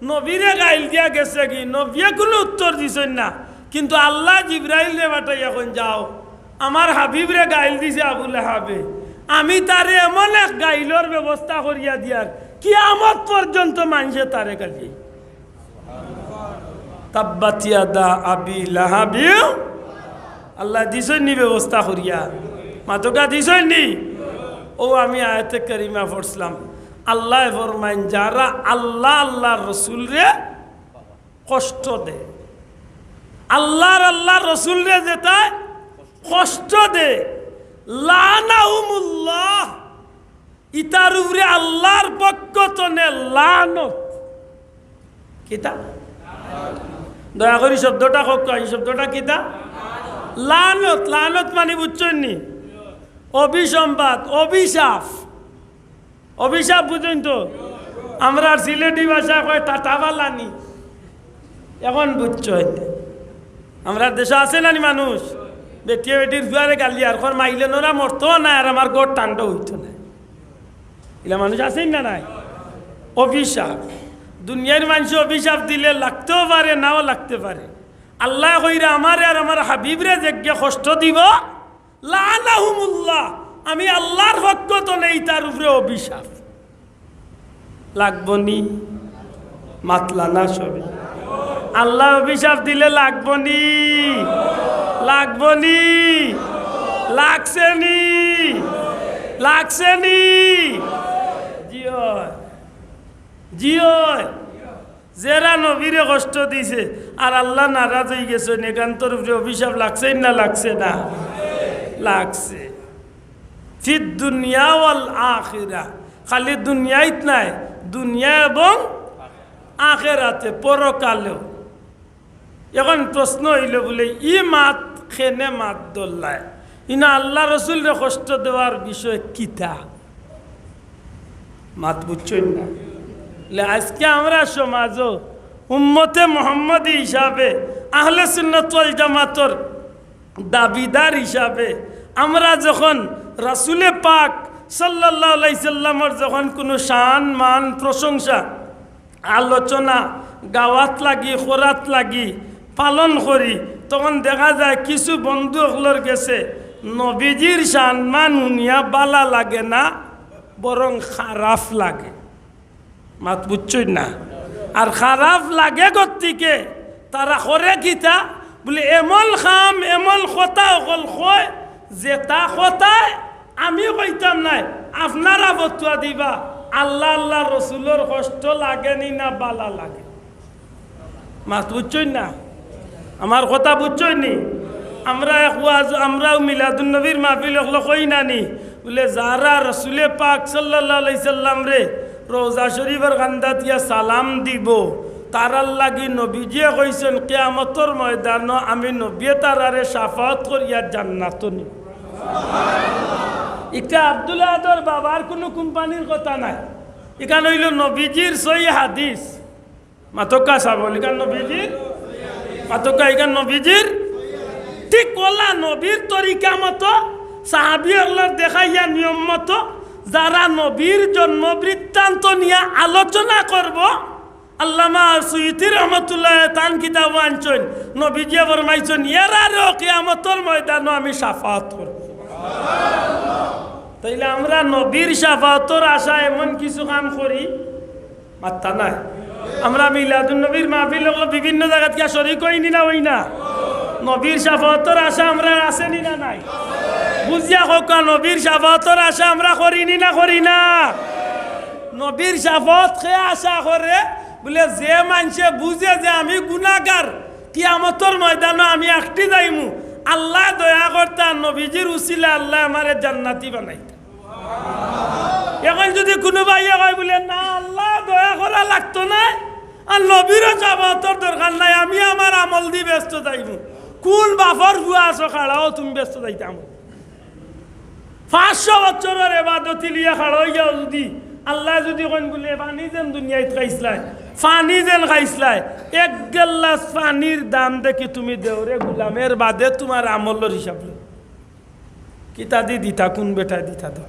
নবীরে গাইল দিয়া গেছে কি নবীয়ে কোনো উত্তর দিছেন না কিন্তু আল্লাহ জিব্রাইল রে বাটাই এখন যাও আমার হাবিবরে গাইল দিছে আবুল আহাবে আমি তারে এমন এক গাইলর ব্যবস্থা করিয়া দিয়ার কিয়ামত পর্যন্ত মানুষে তারে কাজে তাব্বাত ইয়াদা আবি লাহাবি আল্লাহ দিছেননি ব্যবস্থা করিয়া মাতকা দিছেননি ও আমি আয়াতে কারিমা পড়ছিলাম আল্লাহ ফরমাইন যারা আল্লাহ রসুল রে কষ্ট দে আল্লাহ রসুল রে যেটা কষ্ট দে লানাহুমুল্লাহ ইতার উপরে আল্লাহর পক্ষ তনে লানত কিতা দয়া করি শব্দটা হোক এই শব্দটা কিতা লানত মানে বুঝছেন নি অভিসম্বাদ অভিশাপ বুঝেন তো আমরা সিলেটি ভাষা কয় টাটাবালানি এখন বুঝছো আমরা দেশে আছে নানি মানুষ বেটিয়ে বেটির দুয়ারে গালি আর মাইলে নোরা মরতো না আর আমার গোট টান্ড হইতো না এলা মানুষ আছেন না নাই অভিশাপ দুনিয়ার মানুষ অভিশাপ দিলে লাগতেও পারে নাও লাগতে পারে আল্লাহ কইরা আমারে আর আমার হাবিবরে যজ্ঞ কষ্ট দিব লানাহুমুল্লাহ আমি আল্লাহর পক্ষ তো নেই তার উপরে অভিশাপ লাগবনি মাতলা না সবে আল্লাহ অভিশাপ দিলে লাগবনি লাগছেনি জিও জেরা নবীরে কষ্ট দিছে আর আল্লাহ নারাজ হয়ে গেছে একান্তর উপরে অভিশাপ লাগছে না লাগছে না লাগছে ফিদ দুনিয়া ওয়াল আখিরা খালি দুনিয়াইত নাই দুনিয়া এবং আখিরাতে পরকালেও এখন প্রশ্ন হইল বলে ই মাত খেনে মাত দোল্লায় ইনা আল্লাহ রসুলরে কষ্ট দেওয়ার বিষয় কিতা মাত বুঝছেন না আজকে আমরা সমাজ উম্মতে মুহাম্মদী হিসাবে আহলে সুন্নাত ওয়াল জামাতর দাবিদার হিসাবে আমরা যখন রাসূলে পাক সাল্লাল্লাহু আলাইহি সাল্লামের যখন কোনো শান মান প্রশংসা আলোচনা গাওয়াত লাগি খোরাত লাগি পালন করি তখন দেখা যায় কিছু বন্ধু হলর গেছে নবীজির শান মান শুনিয়া বালা লাগে না বরং খারাপ লাগে মাত বুঝছই না আর খারাপ লাগে গতিকে তারা করে কিতা বলে এমন খাম এমন কথা অকল কয় যে তা কথায় আমি কইতাম নাই আপনারা বতুয়া দিবা আল্লাহ রসুলের কষ্ট লাগেনি না বালা লাগে মাত বুঝছই না আমার কথা বুঝছই নি আমরাও মিলাদুন নবীর মাহফিল হলো কই নানি বলে যারা রসুলে পাক সাল্লাল্লাহু আলাইহি সাল্লাম রে রোজা শরীফের কান্দাত ইয়া সালাম দিব তারার লাগি নবীজিয়ে কইছেন কিয়ামতের ময়দান আমি নবী তারারে শাফাত করিয়া জান্নাত নি এটা আব্দুল আদর বাবার কোনো কোম্পানির কথা নাই এখানে হইল নবীজির সহি হাদিস মাতকা সাবল এখানে নবীজির মাতকা এখানে নবীজির ঠিক কলা নবীর তরিকা মতো সাহাবী আল্লাহর দেখাইয়া নিয়ম মতো যারা নবীর জন্ম বৃত্তান্ত নিয়ে আলোচনা করব আল্লামা সুয়ুতি রহমতুল্লাহ তান কিতাব আনছেন নবীজি ফরমাইছেন এরারও কিয়ামতের ময়দানে আমি শাফাত করব। তাইলে আমরা নবীর শাফাতের আশায় এমন কিছু কাম করি মাত্তা নাই। আমরা মিলাদুন নবীর মাহফিল বিভিন্ন জায়গাত কি শরীক হইনি না হই না? নবীর শাফাতের আশা আমরা আসেনি না নাই? বুঝিয়া হোক নবীর শাফাতের আশা আমরা করিনি না করি না? নবীর শাফাত কে আশা করে বলে যে মানুষে বুঝে যে আমি গুনাহগার কিয়ামতের ময়দানে আমি একটি যাইমু আল্লাহ দয়া করতা নবীজির উসিলা আল্লাহ আমারে জান্নাতি বানাইতা। এখন যদি কোনো ভাইয়া কয় বলে না আল্লাহ দয়া করা লাগতো না আর নবীরও শাফাতের দরকার নাই আমি আমার আমল দিয়ে ব্যস্ত যাইমু, কোন বাফর হুয়া আছো খাড়াও তুমি ব্যস্ত যাইতাম 500 বছরের এবাদতি লিয়া খাড়া হয়ে যাও যদি আল্লাহ যদি কোন বলে পানি যেন দুনিয়ায় খাইছলাই পানি যেন খাইছলাই এক গেলাস পানির দাম দেখি তুমি দেওরে গুলামের বাদে তোমার আমলের হিসাব লো কিতা দি দিতা কোন বেটা দিতা তো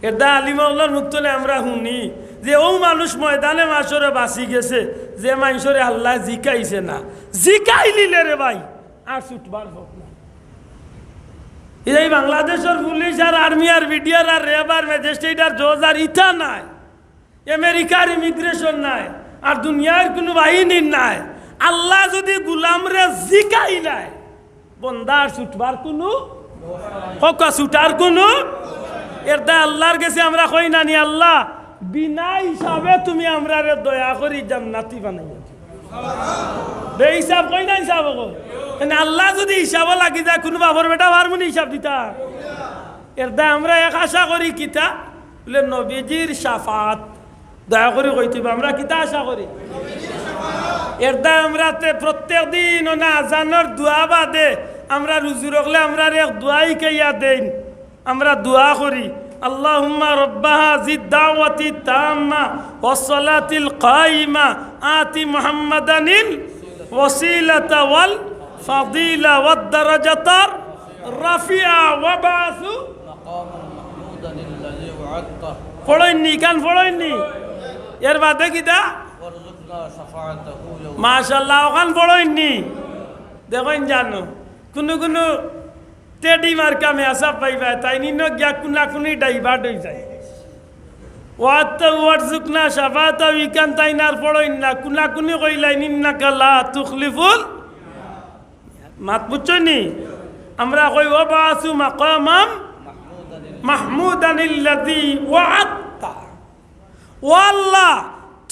এটা আলিমাউল্লার মুক্তলে আমরা শুনি যে ও মানুষ ময়দানে মাসরে বাঁচি গেছে যে মানুষরে আল্লাহ জিকাইছে না জিকাইলিলে রে ভাই আর ছুটবার হোক না। এই বাংলাদেশের পুলিশ আর আর্মি আর বিডিআর আর র্যাব আর ম্যাজিস্ট্রেট আর জজ আর ইটা নাই, আমেরিকার ইমিগ্রেশন নাই, আর দুনিয়ার কোনো বাহিনীর নাই। আল্লাহ যদি গুলামরে জিকাই নাই বন্দার ছুটবার কোনো হোক ছুটার কোনো এটা আল্লাহর কাছে আমরা কই না নি আল্লাহ বিনা হিসাবে তুমি আমরা দয়া করি জান্নাতি বানাইয়া বে হিসাব কই না হিসাব আল্লাহ যদি হিসাব লাগি যায় কোনো বাবর বেটা পারবনি হিসাব দিতা। এটা আমরা এক আশা করি কিতা বলে নবীজির শাফাত দয়া করে কইতে আমরা কিতা আশা করি এটা আমরা প্রত্যেক দিন না আজানের দোয়া বাদে আমরা রুজু রাখলে আমরা এক দোয়াই কাইয়া দেন আমরা দোয়া করি আল্লাহুম্মা রব্বা হাযিদ দাওয়াতি তাম্মা ওয়াস সালাতিল কাইমা আতি মুহাম্মাদানিল ওয়াসিলাতা ওয়াল ফাদিলা ওয়াদ দারাজাতার রাফিআ ওয়া বাসু মাকামান মাহমুদান আল্লাযী ওয়া'আদতা পড়াইনি কান পড়াইনি এর বাদে কিটা ওয়ারযুকনা শাফাআতাহু মাশাআল্লাহ কান পড়াইনি দেখেন জানো কোনো টেডি মার্কা মে আসা পাইবা তাই নিনো গিয়া কুনা কুনি ডাইভার্ট হয়ে যায় ওয়ারযুকনা শাফাআতা ইকান তাইনার পড়াইন না কুনা কুনি কইলাই ইন্নাকা লা তুখলিফুল মাত বুঝছনি আমরা কই ওয়া বাসু মাকামাম মাহমুদানিল্লাযী ওয়া'আদতা ও আল্লাহ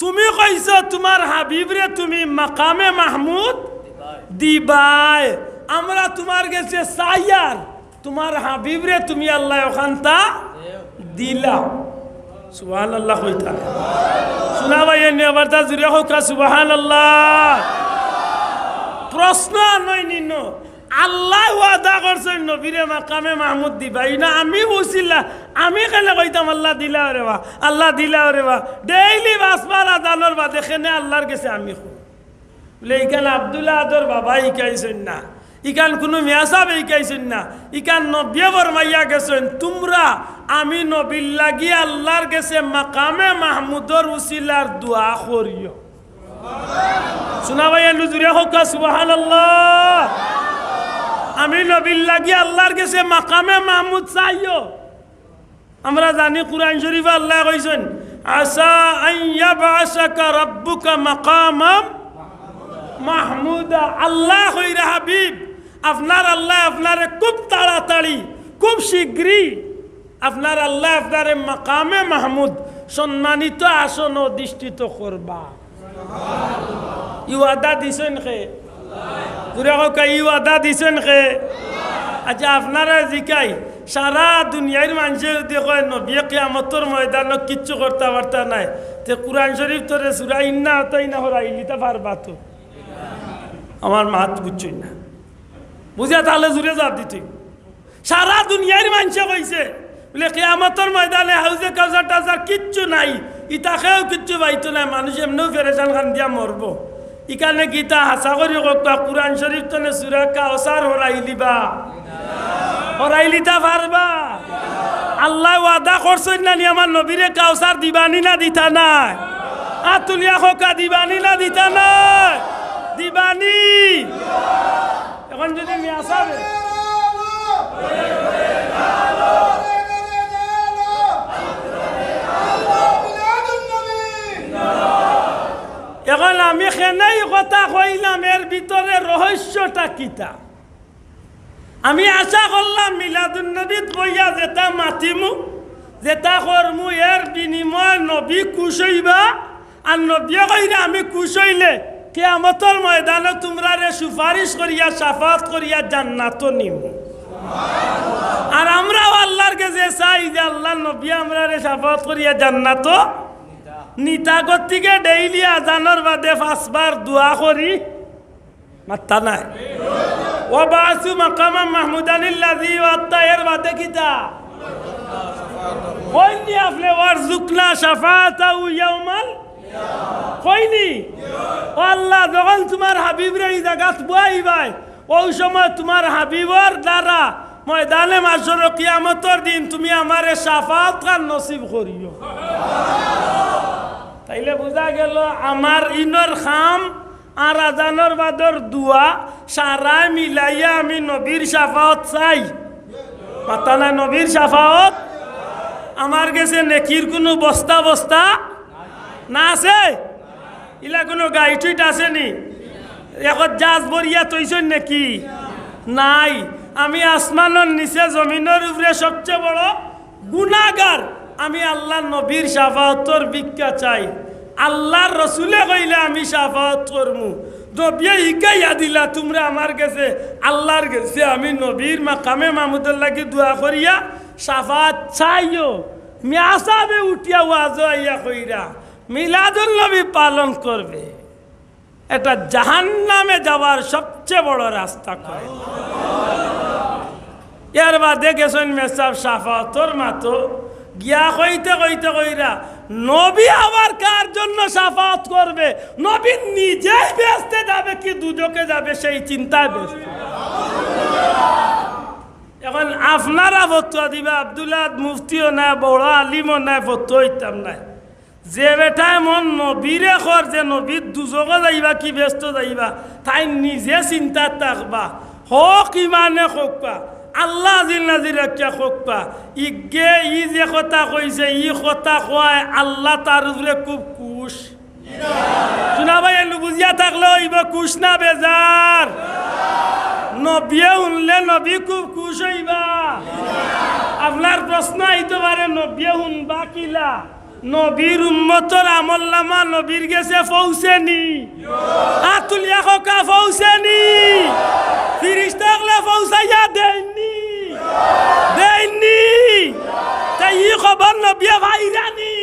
তুমি কইছো তোমার হাবিবরে তুমি মাকামে মাহমুদ দিবাই আমরা তোমার কাছে চাইয়ার তোমার হাবিবরে তুমি আল্লাহ ওখানটা দিলা সুবহানাল্লাহ কইতা শোনা ভাই এনে আবার তা জুরে হোক সুবহানাল্লাহ। প্রশ্ন নয় নিন আল্লাহ ওয়াদা করছেন নবীরে মাকামে মাহমুদ দিবাই না আমি বুঝছিলা আমি কেন কইতাম আল্লাহ দিলা রে বা আল্লাহ দিলা রে বা ডেইলি বাসবার আদানোর বা দেখেনে আল্লাহর কাছে আমি বলে ইকান আব্দুল্লাহ আদর বাবা ইকাইছেন না ইকান কোনো মেয়াসাব ইকাইছেন না ইকান নবী ফরমাইয়া গেছেন তোমরা আমি নবীর লাগি আল্লাহর কাছে মাকামে মাহমুদর উসিলার দোয়া করিও শোনা ভাই জুড়ে হোক সুবহানাল্লাহ। আমি নবীর লাগি আল্লাহর কাছে মাকামে মাহমুদ চাইও। আমরা জানি কুরআন শরীফে আল্লাহ কইছেন আসা আন ইয়াবআসাকা রাব্বুকা মাকামাম মাহমুদা। আল্লাহ কইরা হাবিব আপনার আল্লাহ আপনারে খুব তাড়াতাড়ি খুব শীঘ্রই আপনার আল্লাহ আপনারে মাকামে মাহমুদ সম্মানিত আসন অধিষ্ঠিত করবা। ইওয়াদা দিছেন খে জুরে হোক ইওয়াদা দিছেন খে। আচ্ছা আপনারা জিকাই সারা দুনিয়ার মানুষের যদি কয় নবী কিয়ামতের ময়দানে কিচ্ছু করতে পারতা নাই তে কুরআন শরীফ তোরে সূরা ইন্না আতাইনা হরাইলিতা পারবা তো আমার মাত বুঝছই না বুঝা তাহলে জুড়ে যাব দিতে সারা দুনিয়ার মানুষে কইছে বলে কিয়ামতের ময়দানে হাউজে কাউসার টাজার কিচ্ছু নাই ইতাকেও কিচ্ছু পাইতো না মানুষ এমনিও ফেরেশান খান দিয়া মরবো ইকানে গীতা হাসা করি কবা কুরআন শরীফ তনে সূরা কাউসার হরাইলিবা হরাইলিতা পারবা আল্লাহ ওয়াদা করছেন না নি আমার নবীরে কাউসার দিবানি না দিতা নাই আতুলিয়া খোকা দিবানি না দিতা নাই দিবানি এখন যদি মিয়াসাবে এখন আমি খেনাই কথা কইলাম এর ভিতরে রহস্যটা কিতা আমি আশা করলাম মিলাদুন্নবীত বইয়া যেটা মাতিমু যেটা করমু এর বিনিময় নবী খুশ হইবা আর নবী কইরা আমি খুশ হইলে কিয়ামতের ময়দানে তোমরা রে সুপারিশ করিয়া শাফাত করিয়া জান্নাত নিমু আর আমরাও আল্লাহর কাছে চাই যে আল্লাহ নবী আমরা রে শাফাত করিয়া জান্নাত নিতাগত থেকে ডেইলি আজানোর বাদে 5 বার দোয়া করি মাত্তা নাই ওয়াবাসু মাকামা মাহমুদানিল্লাযী ওয়াত্তা এর বাদে কিতা কইনি আপনি ওয়ারজুকনা শাফাতাহু ইয়াউমাল কইনি ও আল্লাহ যখন তোমার হাবিবরে এই জায়গাত বইবাই ওই সময় তোমার হাবিবর দ্বারা ময়দানে মাশর কিয়ামতের দিন তুমি আমারে শাফাত খান নসিব করিও তাইলে বোঝা গেল আমার ইনর খাম আর আজানোর বাদর দুয়া সারা মিলাইয়া আমি নবীর শাফাত চাই মাতা না নবীর শাফাত আমার কাছে নেকির কোনো বস্তা বস্তা না আছে ইলা কোনো গাড়ি টুইট আছে নি এখন জাজ বরিয়া তৈছেন নাকি নাই আমি আসমানের নিচে জমিনের উপরে সবচেয়ে বড় গুনাহগার আমি আল্লাহ নবীর শাফাতর ভিক্ষা চাই আল্লাহর রসুলে কইলে আমি শাফাত করমু নবী হিকাইয়া দিলা তোমরা আমার কাছে আল্লাহর কাছে আমি নবীর মাকামে মাহমুদুল্লাহকে দোয়া করিয়া শাফাত চাইও মিয়াসাবে উঠিয়া ওয়াজ আইয়া কইরা মিলাদুল নবী পালন করবে এটা জাহান্নামে যাওয়ার সবচেয়ে বড় রাস্তা করে এর বাদে গেছেন মেসাব শাফাতর মাতো গিয়া কইতে কইতে কইরা নবী আবার কার জন্য শাফাত করবে নবী নিজেই বেহেশতে যাবে কি দুজকে যাবে সেই চিন্তায় ব্যস্ত এখন আপনারা ফতোয়া দিবা আব্দুল্লাহ মুফতিও না বড় আলিমও নাই ফতোয়া হইতাম নাই যে বেটায় মন নবীরে কর যে নবীর দুজকে যাইবা কি ব্যস্ত যাইবা তাই নিজে চিন্তা থাকবা হক ইমানে হকবা আল্লাহ জিল নাজির রাখিয়া হকবা ইগে ই যে কথা কইছে ই কথা কয় আল্লাহ তার উপরে খুব খুশ শোনা ভাই এলু বুঝিয়া থাকলে ইব খুশ না বেজার নবীয়ে শুনলে নবী খুব খুশ হইবা আপনার প্রশ্ন আইতে পারে নবীয়ে শুনবা কিলা নবীর উম্মতর আমলনামা নবীর গেছে পৌঁছেনি আতুলিয়া খোকা পৌঁছেনি ফিরিস্তাগলে পৌঁছাইয়া দেয়নি দেয়নি তাই ই খবর নবীয়ে ভাইরানি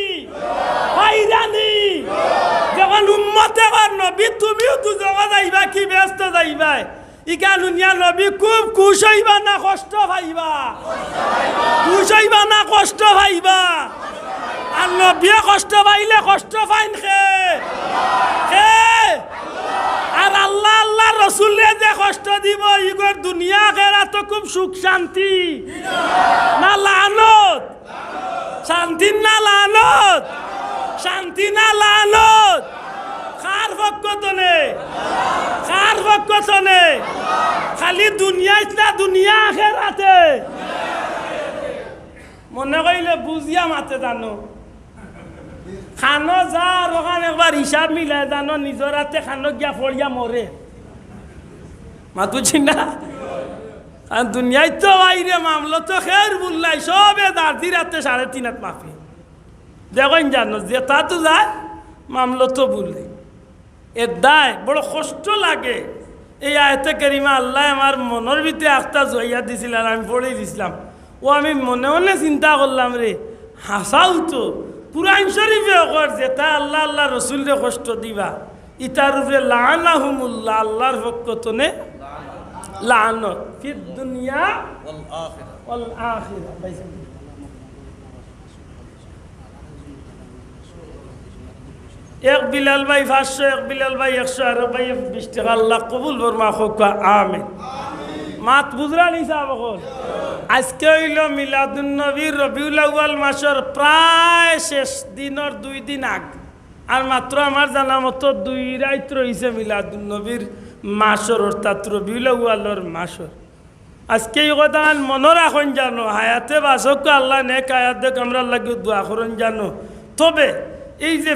ভাইরানি যখন উম্মতে কর নবী তুমিও দুজগা যাইবা কি ব্যস্ত যাইবা ইকা দুনিয়া নবী খুব খুশ হইবা না কষ্ট পাইবা খুশ হইবা না কষ্ট পাইবা আর নবী কষ্ট পাইলে কষ্ট পাইন খে আর আল্লাহ আল্লাহ রসুলের যে কষ্ট দিব ইগর দুনিয়া খেরা তো খুব সুখ শান্তি না লানত শান্তি না লানত শান্তি না লানত কার পক্ষতনে কার পক্ষতনে খালি দুনিয়ায় না দুনিয়া খেরাতে মনে কইলে বুঝিয়া মাতে জানো খানো যা ওখানে একবার হিসাব মিলাই জানো নিজের হাতে খানো গিয়া ফড়িয়া মরে মাতু চিনা আর দুনিয়ায় তো বাইরে মামলা তো খের বুল্লাই সবে দার্দির হাতে 3.5 মাফি দেখেন জানো যে তা তো যায় মামলা তো বুঝলে এর দায় বড় কষ্ট লাগে এই আয়তে কেরিমা আল্লাহ আমার মনের ভিতরে একটা জইয়া দিছিল আর আমি পড়ে দিছিলাম ও আমি মনে মনে চিন্তা করলাম রে হাসাও তো কুরআন শরীফে কর যে তা আল্লাহ আল্লাহ রসুলরে কষ্ট দিবা ইতার উপরে লানাহুমুল্লাহ আল্লাহর পক্ষতনে লানত ফিদ দুনিয়া ওয়াল আখিরা এক বিলাল ভাই 500 এক বিলাল ভাই 100 আর ভাই 20 টাকা আল্লাহ কবুল ফরমা হোক আমিন মাত বুঝরা নিসা বকল আজকে হইল মিলাদুন নবীর রবিউল আউয়াল মাসের প্রায় শেষ দিনের 2 দিন আগ আর মাত্র আমার জানা মতো 2 রাত রয়েছে মিলাদুন নবীর মাসের অর্থাৎ রবিউল আউয়ালের মাসের আজকে এই কথা মনে রাখুন জানো হায়াতে বাসক আল্লাহ নেক হায়াত দেখ আমরা লাগে দোয়া করুন জানো তবে এই যে